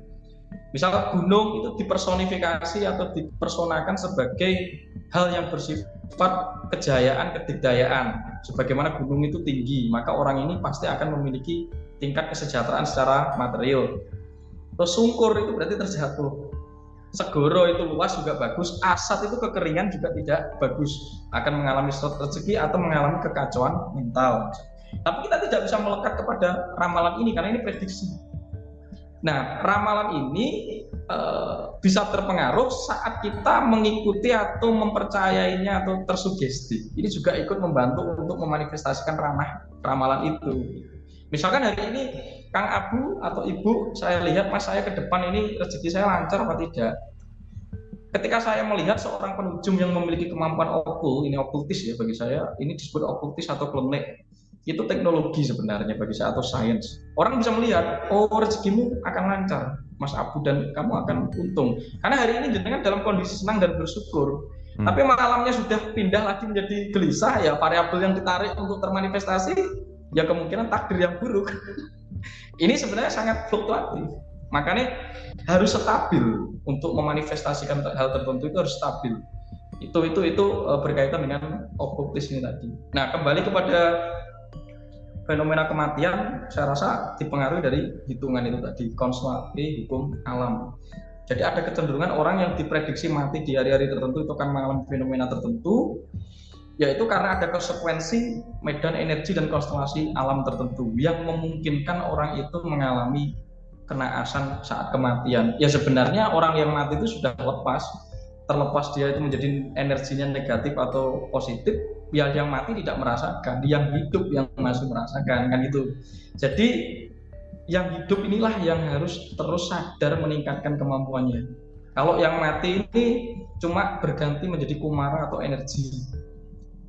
Misalnya gunung itu dipersonifikasi atau dipersonakan sebagai hal yang bersifat kejayaan, kedikdayaan. Sebagaimana gunung itu tinggi, maka orang ini pasti akan memiliki tingkat kesejahteraan secara material. Terus sungkur itu berarti terjatuh. Segoro itu luas juga bagus. Asat itu kekeringan juga tidak bagus. Akan mengalami short rezeki atau mengalami kekacauan mental. Tapi kita tidak bisa melekat kepada ramalan ini karena ini prediksi. Nah, ramalan ini bisa terpengaruh saat kita mengikuti atau mempercayainya atau tersugesti. Ini juga ikut membantu untuk memanifestasikan ramalan itu. Misalkan hari ini Kang Abu atau Ibu, saya lihat Mas saya ke depan ini rezeki saya lancar apa tidak. Ketika saya melihat seorang penujung yang memiliki kemampuan okul, ini okultis ya bagi saya, ini disebut okultis atau klenik. Itu teknologi sebenarnya bagi saya atau sains. Orang bisa melihat, oh rezekimu akan lancar, Mas Abu, dan kamu akan untung. Karena hari ini jenengan dalam kondisi senang dan bersyukur. Tapi malamnya sudah pindah lagi menjadi gelisah, ya variabel yang ditarik untuk termanifestasi, ya kemungkinan takdir yang buruk. Ini sebenarnya sangat fluktuatif. Makanya harus stabil untuk memanifestasikan hal tertentu, itu harus stabil. Itu berkaitan dengan okultis ini tadi. Nah, kembali kepada fenomena kematian, saya rasa dipengaruhi dari hitungan itu tadi, konstelasi hukum alam. Jadi ada kecenderungan orang yang diprediksi mati di hari-hari tertentu itu akan mengalami fenomena tertentu, yaitu karena ada konsekuensi medan energi dan konstelasi alam tertentu yang memungkinkan orang itu mengalami kenaasan saat kematian. Ya sebenarnya orang yang mati itu sudah terlepas dia itu menjadi energinya negatif atau positif, ya yang mati tidak merasakan, yang hidup yang masih merasakan, kan itu. Jadi yang hidup inilah yang harus terus sadar meningkatkan kemampuannya. Kalau yang mati ini cuma berganti menjadi kumara atau energi.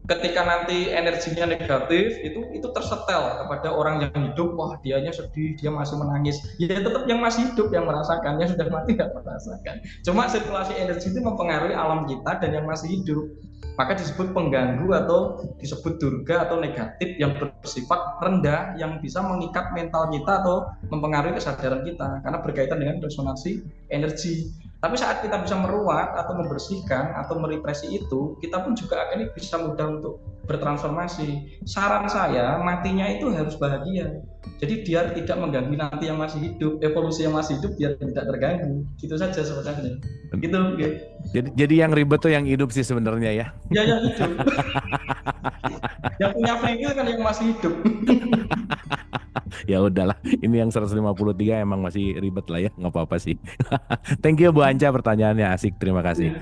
Ketika nanti energinya negatif, itu tersetel kepada orang yang hidup, wah dianya sedih, dia masih menangis. Ya tetap yang masih hidup yang merasakan, yang sudah mati tidak merasakan. Cuma sirkulasi energi itu mempengaruhi alam kita dan yang masih hidup. Maka disebut pengganggu atau disebut durga atau negatif yang bersifat rendah, yang bisa mengikat mental kita atau mempengaruhi kesadaran kita karena berkaitan dengan resonansi energi. Tapi saat kita bisa meruat atau membersihkan atau merepresi itu, kita pun juga akan bisa mudah untuk bertransformasi. Saran saya, matinya itu harus bahagia. Jadi biar tidak mengganggu nanti yang masih hidup, evolusi yang masih hidup biar tidak terganggu. Gitu saja sebenarnya. Gitu. Okay. Jadi yang ribet tuh yang hidup sih sebenarnya ya. Ya yang hidup. Yang punya free will kan yang masih hidup. Ya udahlah, ini yang 153 emang masih ribet lah ya, nggak apa-apa sih. Thank you Bu Anca, pertanyaannya asik, terima kasih.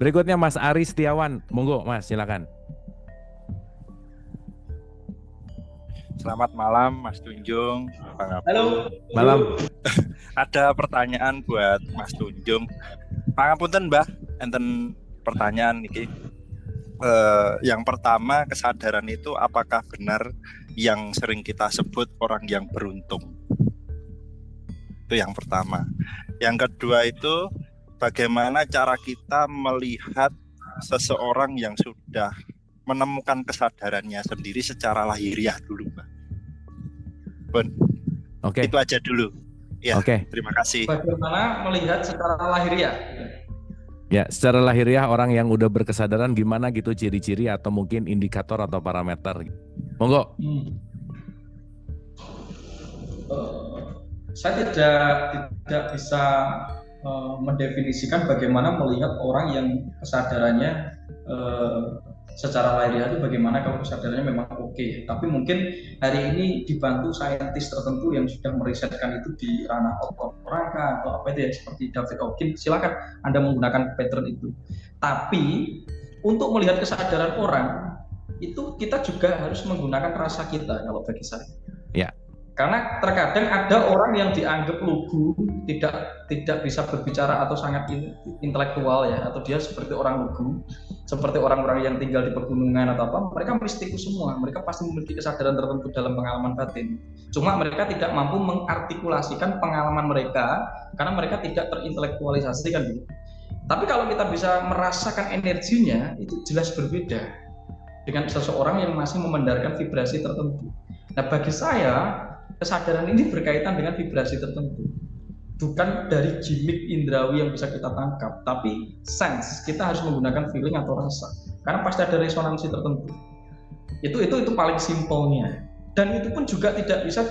Berikutnya Mas Ari Setiawan, monggo Mas, silakan. Selamat malam Mas Tunjung. Halo. Malam. Ada pertanyaan buat Mas Tunjung. Pangapunten Mbah, enten pertanyaan niki. Yang pertama, kesadaran itu apakah benar yang sering kita sebut orang yang beruntung? Itu yang pertama. Yang kedua itu bagaimana cara kita melihat seseorang yang sudah menemukan kesadarannya sendiri secara lahiriah dulu, Mbak. Bon, Oke. itu aja dulu. Ya, Oke. terima kasih. Bagaimana melihat secara lahiriah? Ya, secara lahiriah orang yang udah berkesadaran gimana gitu ciri-ciri atau mungkin indikator atau parameter. Monggo. Saya tidak bisa mendefinisikan bagaimana melihat orang yang kesadarannya secara lahiriah itu bagaimana kalau kesadarannya memang oke. Tapi mungkin hari ini dibantu saintis tertentu yang sudah merisetkan itu di ranah olahraga atau apa itu ya, seperti David Hawkins, silakan Anda menggunakan pattern itu. Tapi untuk melihat kesadaran orang itu kita juga harus menggunakan rasa kita kalau bagi saya. Ya. Karena terkadang ada orang yang dianggap lugu, tidak bisa berbicara atau sangat intelektual ya, atau dia seperti orang lugu, seperti orang-orang yang tinggal di pegunungan atau apa, mereka mistikus semua, mereka pasti memiliki kesadaran tertentu dalam pengalaman batin. Cuma mereka tidak mampu mengartikulasikan pengalaman mereka karena mereka tidak terintelektualisasi kan gitu. Tapi kalau kita bisa merasakan energinya, itu jelas berbeda dengan seseorang yang masih memendarkan vibrasi tertentu. Nah bagi saya, kesadaran ini berkaitan dengan vibrasi tertentu, bukan dari gimmick indrawi yang bisa kita tangkap, tapi sense. Kita harus menggunakan feeling atau rasa, karena pasti ada resonansi tertentu. Itu paling simpelnya, dan itu pun juga tidak bisa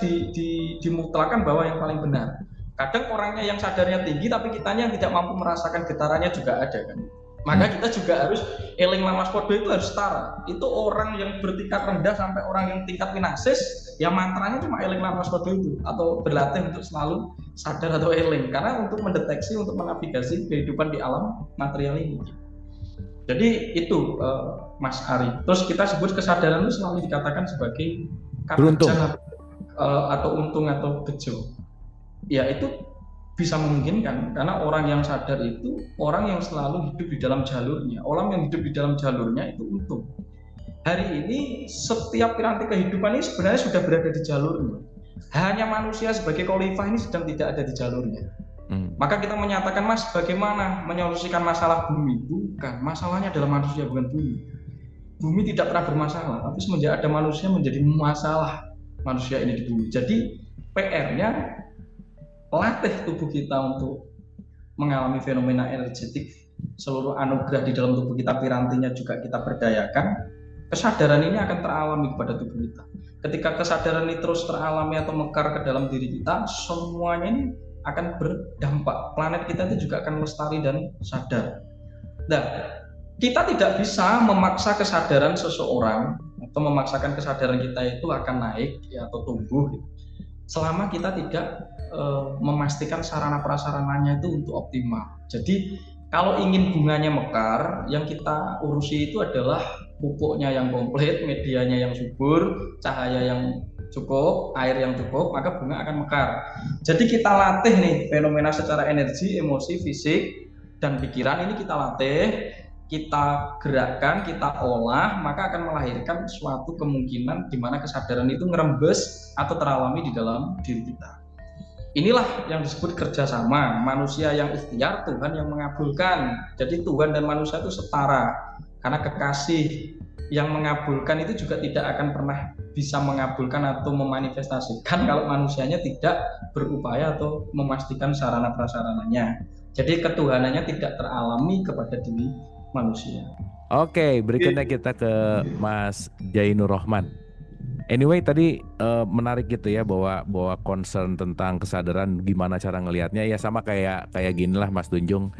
dimutlakan bahwa yang paling benar. Kadang orangnya yang sadarnya tinggi, tapi kitanya yang tidak mampu merasakan getarannya juga ada kan. Maka kita juga harus eling lawas podo itu harus setara. Itu orang yang bertingkat rendah sampai orang yang tingkat winasis, ya mantranya cuma eling lawas podo itu, atau berlatih untuk selalu sadar atau eling, karena untuk mendeteksi, untuk menavigasi kehidupan di alam material ini. Jadi itu Mas Ari. Terus kita sebut kesadaran itu selalu dikatakan sebagai kata atau untung atau bejo. Ya itu bisa memungkinkan, karena orang yang sadar itu orang yang selalu hidup di dalam jalurnya. Orang yang hidup di dalam jalurnya itu untung. Hari ini setiap piranti kehidupan ini sebenarnya sudah berada di jalurnya. Hanya manusia sebagai khalifah ini sedang tidak ada di jalurnya. Maka kita menyatakan, Mas, bagaimana menyolusikan masalah bumi? Bukan, masalahnya adalah manusia, bukan bumi. Bumi tidak pernah bermasalah, tapi semenjak ada manusia menjadi masalah manusia ini di bumi. Jadi PR-nya latih tubuh kita untuk mengalami fenomena energetik, seluruh anugerah di dalam tubuh kita, pirantinya juga kita berdayakan. Kesadaran ini akan teralami kepada tubuh kita. Ketika kesadaran ini terus teralami atau mekar ke dalam diri kita, semuanya ini akan berdampak. Planet kita itu juga akan lestari dan sadar. Nah, kita tidak bisa memaksa kesadaran seseorang atau memaksakan kesadaran kita itu akan naik ya, atau tumbuh gitu, selama kita tidak memastikan sarana prasarananya itu untuk optimal. Jadi kalau ingin bunganya mekar, yang kita urusi itu adalah pupuknya yang komplit, medianya yang subur, cahaya yang cukup, air yang cukup, maka bunga akan mekar. Jadi kita latih nih fenomena secara energi, emosi, fisik, dan pikiran ini kita latih, kita gerakkan, kita olah, maka akan melahirkan suatu kemungkinan di mana kesadaran itu ngerembes atau teralami di dalam diri kita. Inilah yang disebut kerjasama, manusia yang ikhtiar, Tuhan yang mengabulkan. Jadi Tuhan dan manusia itu setara, karena kekasih yang mengabulkan itu juga tidak akan pernah bisa mengabulkan atau memanifestasikan kalau manusianya tidak berupaya atau memastikan sarana prasarananya. Jadi ketuhanannya tidak teralami kepada diri manusia. Oke, berikutnya kita ke Mas Jainur Rohman. Anyway, tadi menarik gitu ya, bahwa concern tentang kesadaran gimana cara ngelihatnya, ya sama kayak gini lah Mas Tunjung.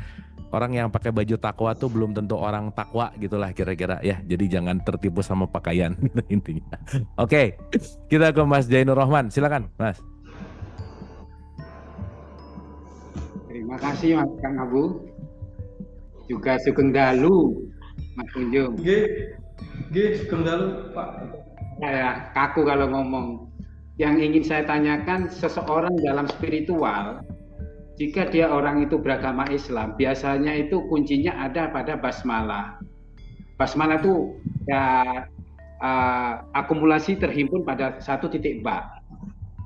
Orang yang pakai baju takwa tuh belum tentu orang takwa gitulah kira-kira ya. Jadi jangan tertipu sama pakaian gitu intinya. Oke, kita ke Mas Jainur Rohman. Silakan, Mas. Terima kasih Mas Kang Abu. Juga Sugeng Dalu Mas Tunjung. Nggih, Sugeng Dalu Pak. Ya, kaku kalau ngomong. Yang ingin saya tanyakan, seseorang dalam spiritual, jika dia orang itu beragama Islam, biasanya itu kuncinya ada pada basmalah. Basmalah itu ya akumulasi terhimpun pada satu titik bak.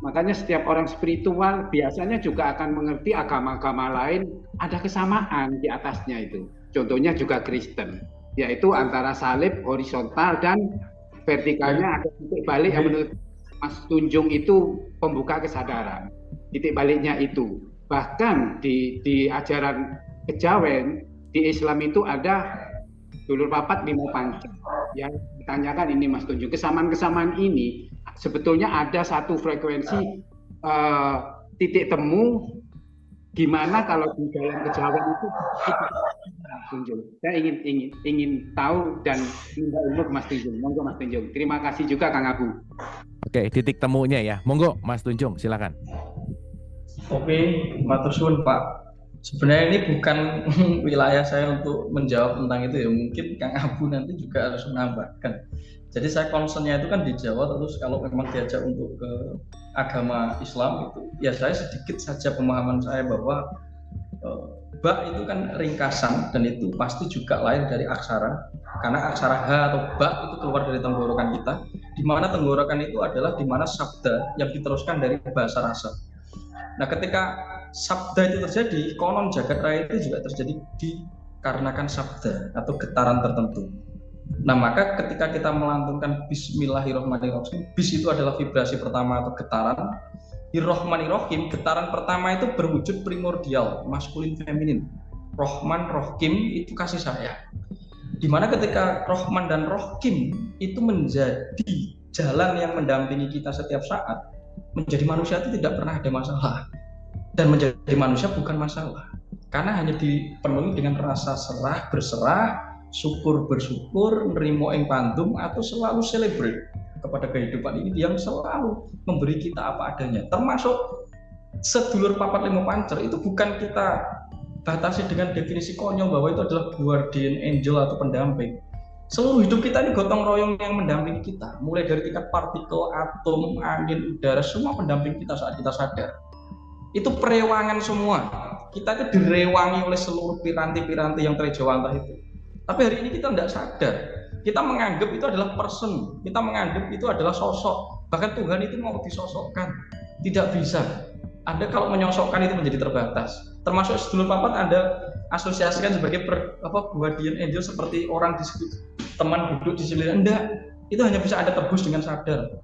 Makanya setiap orang spiritual biasanya juga akan mengerti agama-agama lain ada kesamaan di atasnya itu. Contohnya juga Kristen. yaitu antara salib horizontal dan vertikalnya ada titik balik yang menurut Mas Tunjung itu pembuka kesadaran. Titik baliknya itu. Bahkan di ajaran kejawen di Islam itu ada dulur papat lima panca. Yang ditanyakan ini Mas Tunjung, kesamaan-kesamaan ini sebetulnya ada satu frekuensi titik temu gimana kalau di dalam kejawen itu Tunjung. Saya ingin tahu dan minta ilmu ke Mas Tunjung. Monggo Mas Tunjung. Terima kasih juga Kang Abu. Oke, titik temunya ya. Monggo Mas Tunjung, silakan. Oke, matur suwun Pak. Sebenarnya ini bukan wilayah saya untuk menjawab tentang itu ya. Mungkin Kang Abu nanti juga harus menambahkan. Jadi saya concernnya itu kan di Jawa, terus kalau memang diajak untuk ke agama Islam itu, ya saya sedikit saja pemahaman saya bahwa ba itu kan ringkasan dan itu pasti juga lahir dari aksara. Karena aksara H atau ba itu keluar dari tenggorokan kita, di mana tenggorokan itu adalah di mana sabda yang diteruskan dari bahasa rasa. Nah, ketika sabda itu terjadi, konon jagat raya itu juga terjadi dikarenakan sabda atau getaran tertentu. Nah, maka ketika kita melantunkan Bismillahirrahmanirrahim, bis itu adalah vibrasi pertama atau getaran. Irrahmanirrahim, getaran pertama itu berwujud primordial, maskulin feminin. Rohman, Rohkim itu kasih sayang. Dimana ketika Rohman dan Rohkim itu menjadi jalan yang mendampingi kita setiap saat, menjadi manusia itu tidak pernah ada masalah. Dan menjadi manusia bukan masalah. Karena hanya dipenuhi dengan rasa serah, berserah, syukur, bersyukur, nerimo ing pandum, atau selalu celebrate kepada kehidupan ini yang selalu memberi kita apa adanya. Termasuk sedulur papat lima pancer itu bukan kita batasi dengan definisi konyol bahwa itu adalah guardian angel atau pendamping. Seluruh hidup kita ini gotong royong yang mendampingi kita, mulai dari tingkat partikel, atom, angin, udara, semua pendamping kita saat kita sadar. Itu perewangan semua. Kita itu direwangi oleh seluruh piranti-piranti yang terjawantah itu. Tapi hari ini kita tidak sadar. Kita menganggap itu adalah person, kita menganggap itu adalah sosok. Bahkan Tuhan itu mau disosokkan, tidak bisa. Anda kalau menyosokkan itu menjadi terbatas. Termasuk sedulur papat Anda asosiasikan sebagai guardian angel seperti orang di teman duduk di sini. Enggak, itu hanya bisa Anda tebus dengan sadar.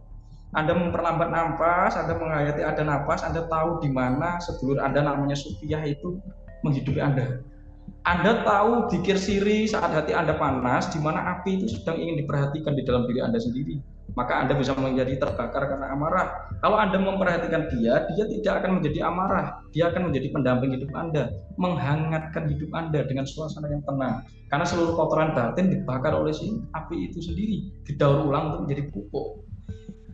Anda memperlambat nafas, Anda menghayati ada nafas, Anda tahu di mana sedulur Anda namanya Sufiah itu menghidupi Anda. Anda tahu zikir siri saat hati Anda panas, di mana api itu sedang ingin diperhatikan di dalam diri Anda sendiri. Maka Anda bisa menjadi terbakar karena amarah. Kalau Anda memperhatikan dia tidak akan menjadi amarah. Dia akan menjadi pendamping hidup Anda, menghangatkan hidup Anda dengan suasana yang tenang. Karena seluruh kotoran batin dibakar oleh si api itu sendiri, didaur ulang untuk menjadi pupuk.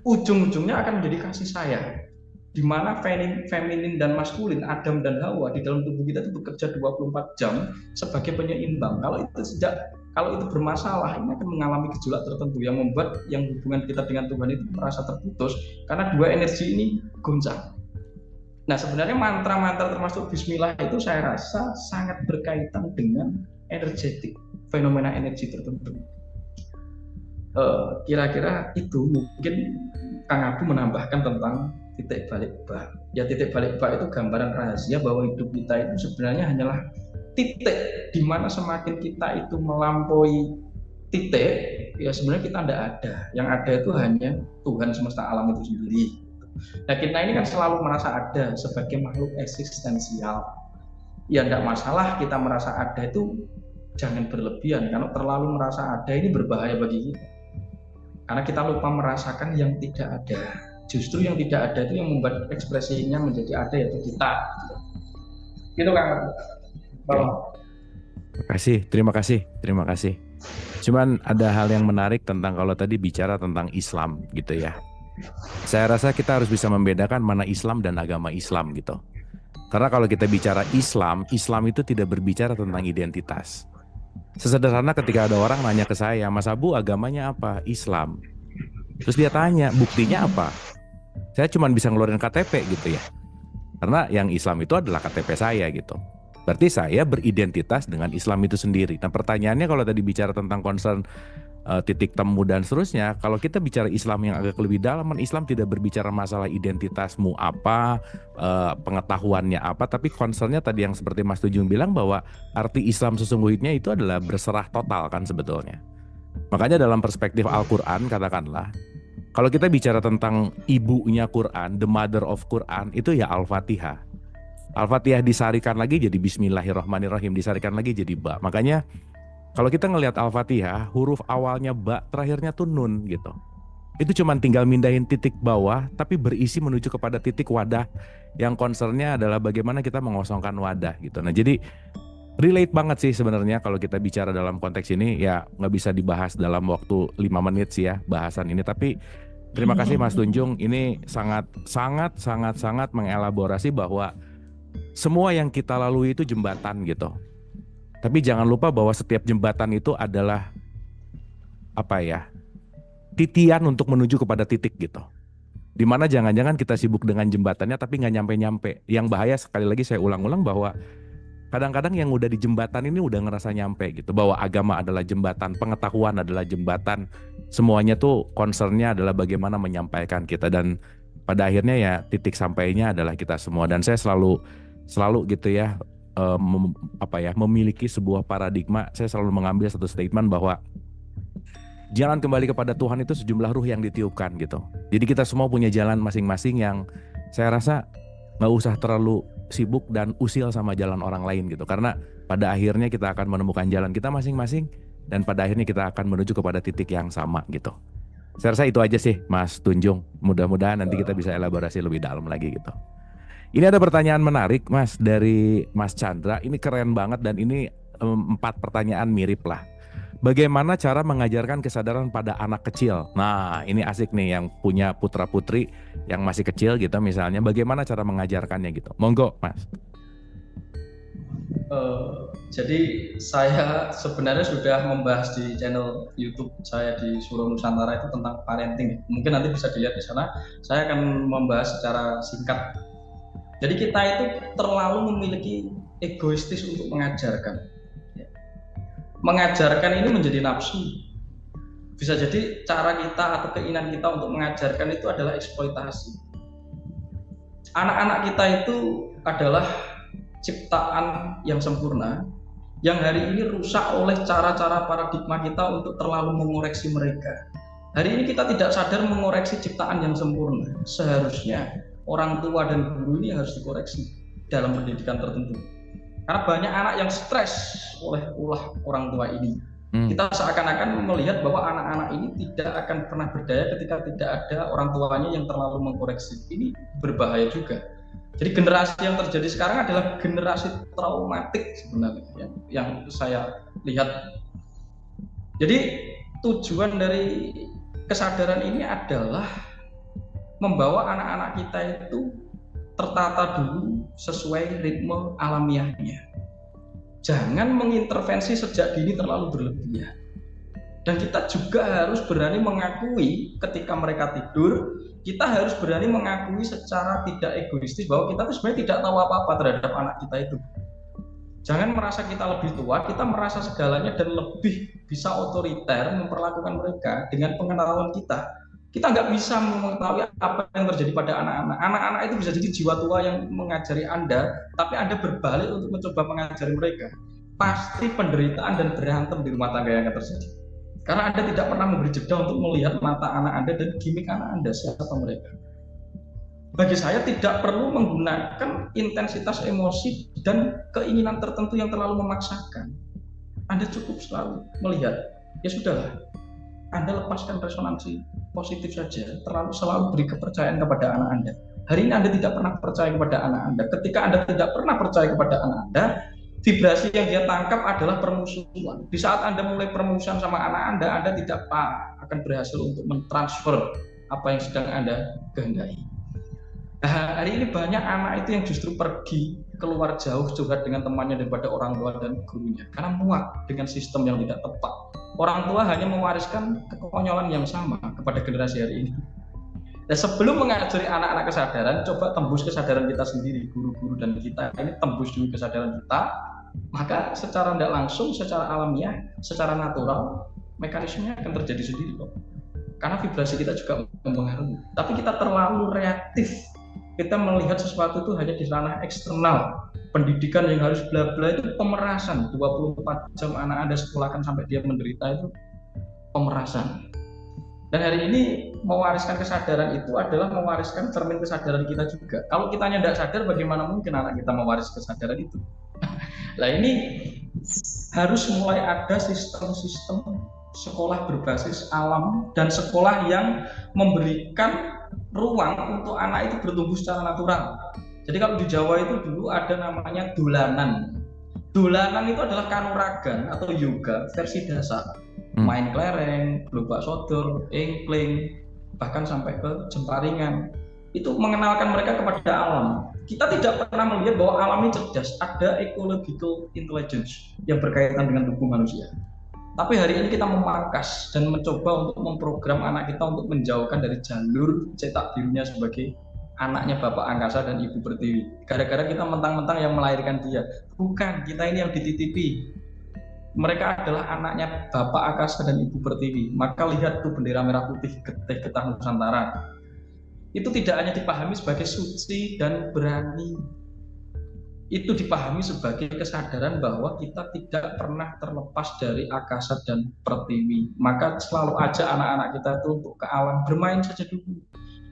Ujung-ujungnya akan menjadi kasih sayang. Di mana feminin dan maskulin, Adam dan Hawa di dalam tubuh kita itu bekerja 24 jam sebagai penyeimbang. Kalau itu bermasalah, ini akan mengalami gejolak tertentu yang membuat yang hubungan kita dengan Tuhan itu merasa terputus karena dua energi ini goncang. Nah, sebenarnya mantra-mantra termasuk Bismillah itu saya rasa sangat berkaitan dengan energetik, fenomena energi tertentu. Kira-kira itu mungkin Kang Abu menambahkan tentang titik balik ba. Ya, titik balik ba itu gambaran rahasia bahwa hidup kita itu sebenarnya hanyalah titik di mana semakin kita itu melampaui titik, ya sebenarnya kita tidak ada. Yang ada itu hanya Tuhan semesta alam itu sendiri. Nah, kita ini kan selalu merasa ada sebagai makhluk eksistensial. Ya tidak masalah kita merasa ada itu, jangan berlebihan. Kalau terlalu merasa ada ini berbahaya bagi kita. Karena kita lupa merasakan yang tidak ada. Justru yang tidak ada itu yang membuat ekspresinya menjadi ada, yaitu kita. Gitu kan? Terima kasih. Cuman ada hal yang menarik tentang kalau tadi bicara tentang Islam gitu ya. Saya rasa kita harus bisa membedakan mana Islam dan agama Islam gitu. Karena kalau kita bicara Islam itu tidak berbicara tentang identitas. Sesederhana ketika ada orang nanya ke saya, Mas Abu agamanya apa? Islam. Terus dia tanya, buktinya apa? Saya cuma bisa ngeluarin KTP gitu ya. Karena yang Islam itu adalah KTP saya gitu. Berarti saya beridentitas dengan Islam itu sendiri. Nah, pertanyaannya kalau tadi bicara tentang concern titik temu dan seterusnya. Kalau kita bicara Islam yang agak lebih dalam, Islam tidak berbicara masalah identitasmu apa, pengetahuannya apa, tapi concernnya tadi yang seperti Mas Tujung bilang bahwa arti Islam sesungguhnya itu adalah berserah total kan sebetulnya. Makanya dalam perspektif Al-Quran katakanlah, kalau kita bicara tentang ibunya Quran, the mother of Quran, itu ya Al-Fatihah. Al-Fatihah disarikan lagi jadi Bismillahirrahmanirrahim, disarikan lagi jadi ba. Makanya kalau kita ngelihat Al-Fatihah, huruf awalnya ba, terakhirnya tuh nun gitu. Itu cuman tinggal mindahin titik bawah, tapi berisi menuju kepada titik wadah yang concernnya adalah bagaimana kita mengosongkan wadah gitu. Nah jadi relate banget sih sebenarnya kalau kita bicara dalam konteks ini, ya nggak bisa dibahas dalam waktu 5 menit sih ya bahasan ini. Tapi terima kasih Mas Tunjung, ini sangat mengelaborasi bahwa semua yang kita lalui itu jembatan gitu. Tapi jangan lupa bahwa setiap jembatan itu adalah titian untuk menuju kepada titik gitu. Dimana jangan-jangan kita sibuk dengan jembatannya tapi nggak nyampe-nyampe. Yang bahaya sekali lagi saya ulang-ulang bahwa kadang-kadang yang udah di jembatan ini udah ngerasa nyampe gitu. Bahwa agama adalah jembatan, pengetahuan adalah jembatan. Semuanya tuh concernnya adalah bagaimana menyampaikan kita. Dan pada akhirnya ya titik sampainya adalah kita semua. Dan saya selalu gitu ya, memiliki sebuah paradigma. Saya selalu mengambil satu statement bahwa jalan kembali kepada Tuhan itu sejumlah ruh yang ditiupkan gitu. Jadi kita semua punya jalan masing-masing yang saya rasa gak usah terlalu sibuk dan usil sama jalan orang lain gitu. Karena pada akhirnya kita akan menemukan jalan kita masing-masing dan pada akhirnya kita akan menuju kepada titik yang sama gitu. Saya rasa itu aja sih Mas Tunjung. Mudah-mudahan nanti kita bisa elaborasi lebih dalam lagi gitu. Ini ada pertanyaan menarik Mas dari Mas Chandra. Ini keren banget dan ini 4 pertanyaan mirip lah. Bagaimana cara mengajarkan kesadaran pada anak kecil? Nah, ini asik nih yang punya putra-putri yang masih kecil gitu misalnya. Bagaimana cara mengajarkannya gitu? Monggo, Mas. Jadi saya sebenarnya sudah membahas di channel YouTube saya di Suro Nusantara itu tentang parenting. Mungkin nanti bisa dilihat di sana. Saya akan membahas secara singkat. Jadi kita itu terlalu memiliki egoistis untuk mengajarkan. Mengajarkan ini menjadi nafsu. Bisa jadi cara kita atau keinginan kita untuk mengajarkan itu adalah eksploitasi. Anak-anak kita itu adalah ciptaan yang sempurna, yang hari ini rusak oleh cara-cara paradigma kita untuk terlalu mengoreksi mereka. Hari ini kita tidak sadar mengoreksi ciptaan yang sempurna. Seharusnya orang tua dan guru ini harus dikoreksi dalam pendidikan tertentu. Karena banyak anak yang stres oleh ulah orang tua ini. Kita seakan-akan melihat bahwa anak-anak ini tidak akan pernah berdaya ketika tidak ada orang tuanya yang terlalu mengkoreksi. Ini berbahaya juga. Jadi generasi yang terjadi sekarang adalah generasi traumatik sebenarnya yang saya lihat. Jadi tujuan dari kesadaran ini adalah membawa anak-anak kita itu tertata dulu sesuai ritme alamiahnya. Jangan mengintervensi sejak dini terlalu berlebihan. Dan kita juga harus berani mengakui ketika mereka tidur, kita harus berani mengakui secara tidak egoistis bahwa kita itu sebenarnya tidak tahu apa-apa terhadap anak kita itu. Jangan merasa kita lebih tua, kita merasa segalanya dan lebih bisa otoriter memperlakukan mereka dengan pengetahuan kita. Kita nggak bisa mengetahui apa yang terjadi pada anak-anak. Anak-anak itu bisa jadi jiwa tua yang mengajari Anda, tapi Anda berbalik untuk mencoba mengajari mereka. Pasti penderitaan dan berantem di rumah tangga yang akan terjadi. Karena Anda tidak pernah memberi jeda untuk melihat mata anak Anda dan gimmick anak Anda, siapa mereka. Bagi saya tidak perlu menggunakan intensitas emosi dan keinginan tertentu yang terlalu memaksakan. Anda cukup selalu melihat, ya sudahlah, Anda lepaskan resonansi positif saja, selalu beri kepercayaan kepada anak Anda. Hari ini Anda tidak pernah percaya kepada anak Anda. Ketika Anda tidak pernah percaya kepada anak Anda, vibrasi yang dia tangkap adalah permusuhan. Di saat Anda mulai permusuhan sama anak Anda tidak akan berhasil untuk mentransfer apa yang sedang Anda kehendaki. Nah, hari ini banyak anak itu yang justru pergi keluar jauh curhat dengan temannya daripada orang tua dan gurunya karena muak dengan sistem yang tidak tepat. Orang tua hanya mewariskan kekonyolan yang sama kepada generasi hari ini. Dan sebelum mengajari anak-anak kesadaran, coba tembus kesadaran kita sendiri, guru-guru dan kita ini tembus dulu kesadaran kita. Maka secara tidak langsung, secara alamiah, secara natural, mekanismenya akan terjadi sendiri kok. Karena vibrasi kita juga mempengaruhi. Tapi kita terlalu reaktif. Kita melihat sesuatu itu hanya di ranah eksternal. Pendidikan yang harus bla bla itu pemerasan. 24 jam anak Anda sekolahkan sampai dia menderita itu pemerasan. Dan hari ini mewariskan kesadaran itu adalah mewariskan cermin kesadaran kita juga. Kalau kitanya tidak sadar, bagaimana mungkin anak kita mewaris kesadaran itu? Nah ini harus mulai ada sistem-sistem sekolah berbasis alam dan sekolah yang memberikan ruang untuk anak itu bertumbuh secara natural. Jadi kalau di Jawa itu dulu ada namanya dolanan. Dolanan itu adalah kanuragan atau yoga versi dasar. Main kelereng, lubak sodor, engkling, bahkan sampai ke jemparingan. Itu mengenalkan mereka kepada alam. Kita tidak pernah melihat bahwa alam ini cerdas, ada ecological intelligence yang berkaitan dengan tubuh manusia. Tapi hari ini kita memangkas dan mencoba untuk memprogram anak kita untuk menjauhkan dari jalur cetak birunya sebagai anaknya Bapak Angkasa dan Ibu Pertiwi. Gara-gara kita mentang-mentang yang melahirkan dia. Bukan, kita ini yang dititipi. Mereka adalah anaknya Bapak Angkasa dan Ibu Pertiwi. Maka lihat tuh bendera merah putih getih getah Nusantara. Itu tidak hanya dipahami sebagai suci dan berani. Itu dipahami sebagai kesadaran bahwa kita tidak pernah terlepas dari Angkasa dan Pertiwi. Maka selalu ajak anak-anak kita itu untuk ke alam, bermain saja dulu.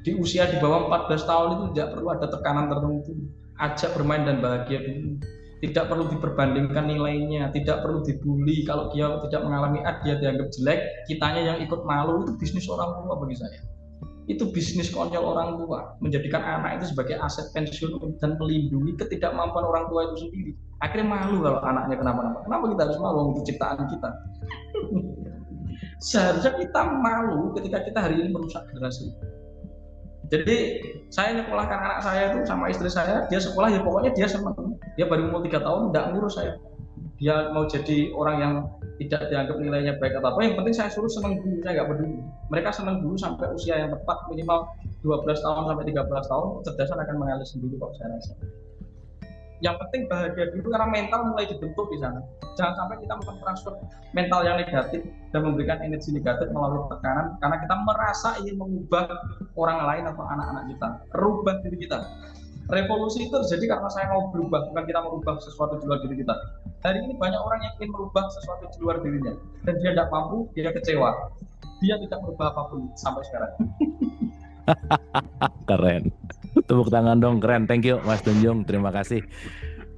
Di usia di bawah 14 tahun itu tidak perlu ada tekanan tertentu. Ajak bermain dan bahagia dulu. Tidak perlu diperbandingkan nilainya, tidak perlu dibully. Kalau dia tidak mengalami A, dia dianggap jelek, kitanya yang ikut malu. Itu bisnis orang tua bagi saya. Itu bisnis konyol orang tua, menjadikan anak itu sebagai aset pensiun dan melindungi ketidakmampuan orang tua itu sendiri. Akhirnya malu kalau anaknya kenapa-napa. Kenapa kita harus malu? Itu ciptaan kita. Seharusnya kita malu ketika kita hari ini merusak generasi. Jadi saya nyekolahkan anak saya itu sama istri saya, dia sekolah ya pokoknya dia senang. Dia baru umur 3 tahun, tidak ngurus saya. Dia mau jadi orang yang tidak dianggap nilainya baik atau apa, yang penting saya suruh senang dulu, saya nggak peduli. Mereka senang dulu sampai usia yang tepat, minimal 12 tahun sampai 13 tahun, kecerdasan akan mengalir sendiri kok saya rasa. Yang penting bahagia dulu karena mental mulai dibentuk di sana. Jangan sampai kita mentransfer mental yang negatif dan memberikan energi negatif melalui tekanan karena kita merasa ingin mengubah orang lain atau anak-anak kita. Rubah diri kita. Revolusi itu terjadi karena saya mau berubah, bukan kita merubah sesuatu di luar diri kita. Hari ini banyak orang yang ingin merubah sesuatu di luar dirinya dan dia tidak mampu, dia kecewa. Dia tidak merubah apapun sampai sekarang. Keren. Tepuk tangan dong, keren. Thank you Mas Tunjung, terima kasih.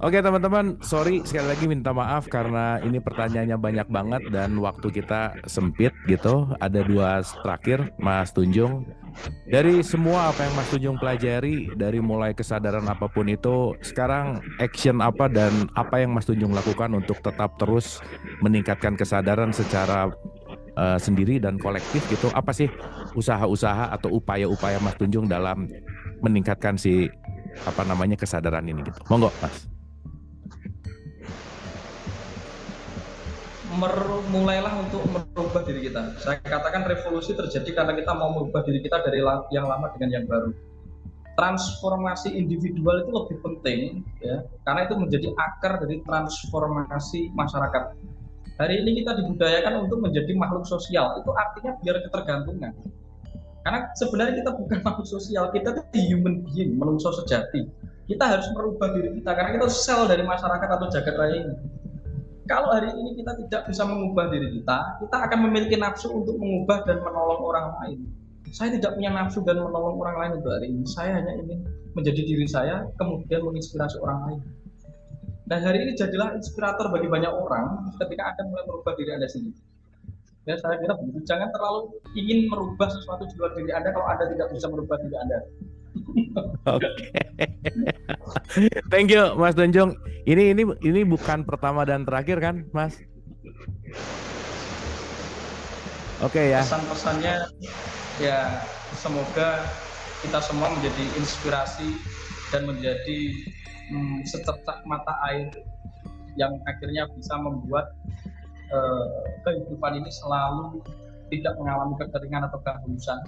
Oke teman-teman, sorry sekali lagi minta maaf karena ini pertanyaannya banyak banget dan waktu kita sempit gitu. Ada 2 terakhir, Mas Tunjung. Dari semua apa yang Mas Tunjung pelajari, dari mulai kesadaran apapun itu, sekarang action apa dan apa yang Mas Tunjung lakukan untuk tetap terus meningkatkan kesadaran secara sendiri dan kolektif gitu? Apa sih usaha-usaha atau upaya-upaya Mas Tunjung dalam meningkatkan kesadaran ini gitu? Monggo Mas. Mulailah untuk merubah diri kita. Saya katakan revolusi terjadi karena kita mau merubah diri kita dari yang lama dengan yang baru. Transformasi individual itu lebih penting ya, karena itu menjadi akar dari transformasi masyarakat. Hari ini kita dibudayakan untuk menjadi makhluk sosial. Itu artinya biar ketergantungan. Karena sebenarnya kita bukan makhluk sosial, kita itu human being, manusia sejati. Kita harus merubah diri kita karena kita sel dari masyarakat atau jagat raya ini. Kalau hari ini kita tidak bisa mengubah diri kita akan memiliki nafsu untuk mengubah dan menolong orang lain. Saya tidak punya nafsu dan menolong orang lain untuk hari ini. Saya hanya ingin menjadi diri saya, kemudian menginspirasi orang lain. Dan hari ini jadilah inspirator bagi banyak orang ketika Anda mulai merubah diri Anda sendiri. Ya, saya kira begitu. Jangan terlalu ingin merubah sesuatu di luar diri Anda kalau Anda tidak bisa merubah diri Anda. Oke. Thank you Mas Tunjung. Ini bukan pertama dan terakhir kan, Mas? Oke ya. Pesan-pesannya ya semoga kita semua menjadi inspirasi dan menjadi secercah mata air yang akhirnya bisa membuat kehidupan ini selalu tidak mengalami kekeringan atau kehausan.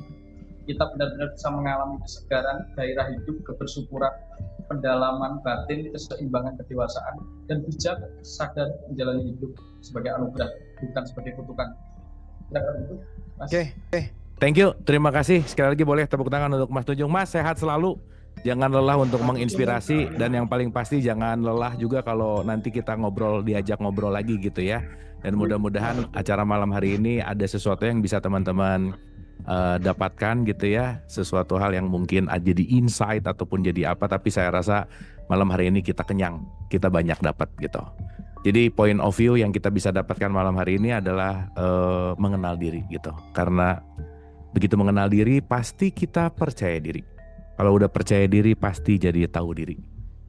Kita benar-benar bisa mengalami kesegaran, gairah hidup, kebersyukuran, pendalaman batin, keseimbangan kedewasaan, dan bijak sadar menjalani hidup sebagai anugerah, bukan sebagai kutukan. Mas. Oke. Thank you. Terima kasih. Sekali lagi boleh tepuk tangan untuk Mas Tunjung. Mas, sehat selalu. Jangan lelah untuk menginspirasi, dan yang paling pasti jangan lelah juga kalau nanti kita diajak ngobrol lagi gitu ya. Dan mudah-mudahan acara malam hari ini ada sesuatu yang bisa teman-teman dapatkan gitu ya, sesuatu hal yang mungkin jadi insight ataupun jadi apa, tapi saya rasa malam hari ini kita kenyang, kita banyak dapat gitu. Jadi point of view yang kita bisa dapatkan malam hari ini adalah mengenal diri gitu. Karena begitu mengenal diri pasti kita percaya diri. Kalau udah percaya diri pasti jadi tahu diri.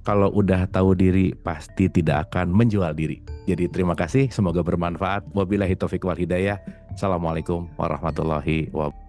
Kalau udah tahu diri pasti tidak akan menjual diri. Jadi terima kasih, semoga bermanfaat. Wabillahi taufiq wal hidayah. Assalamualaikum warahmatullahi wabarakatuh.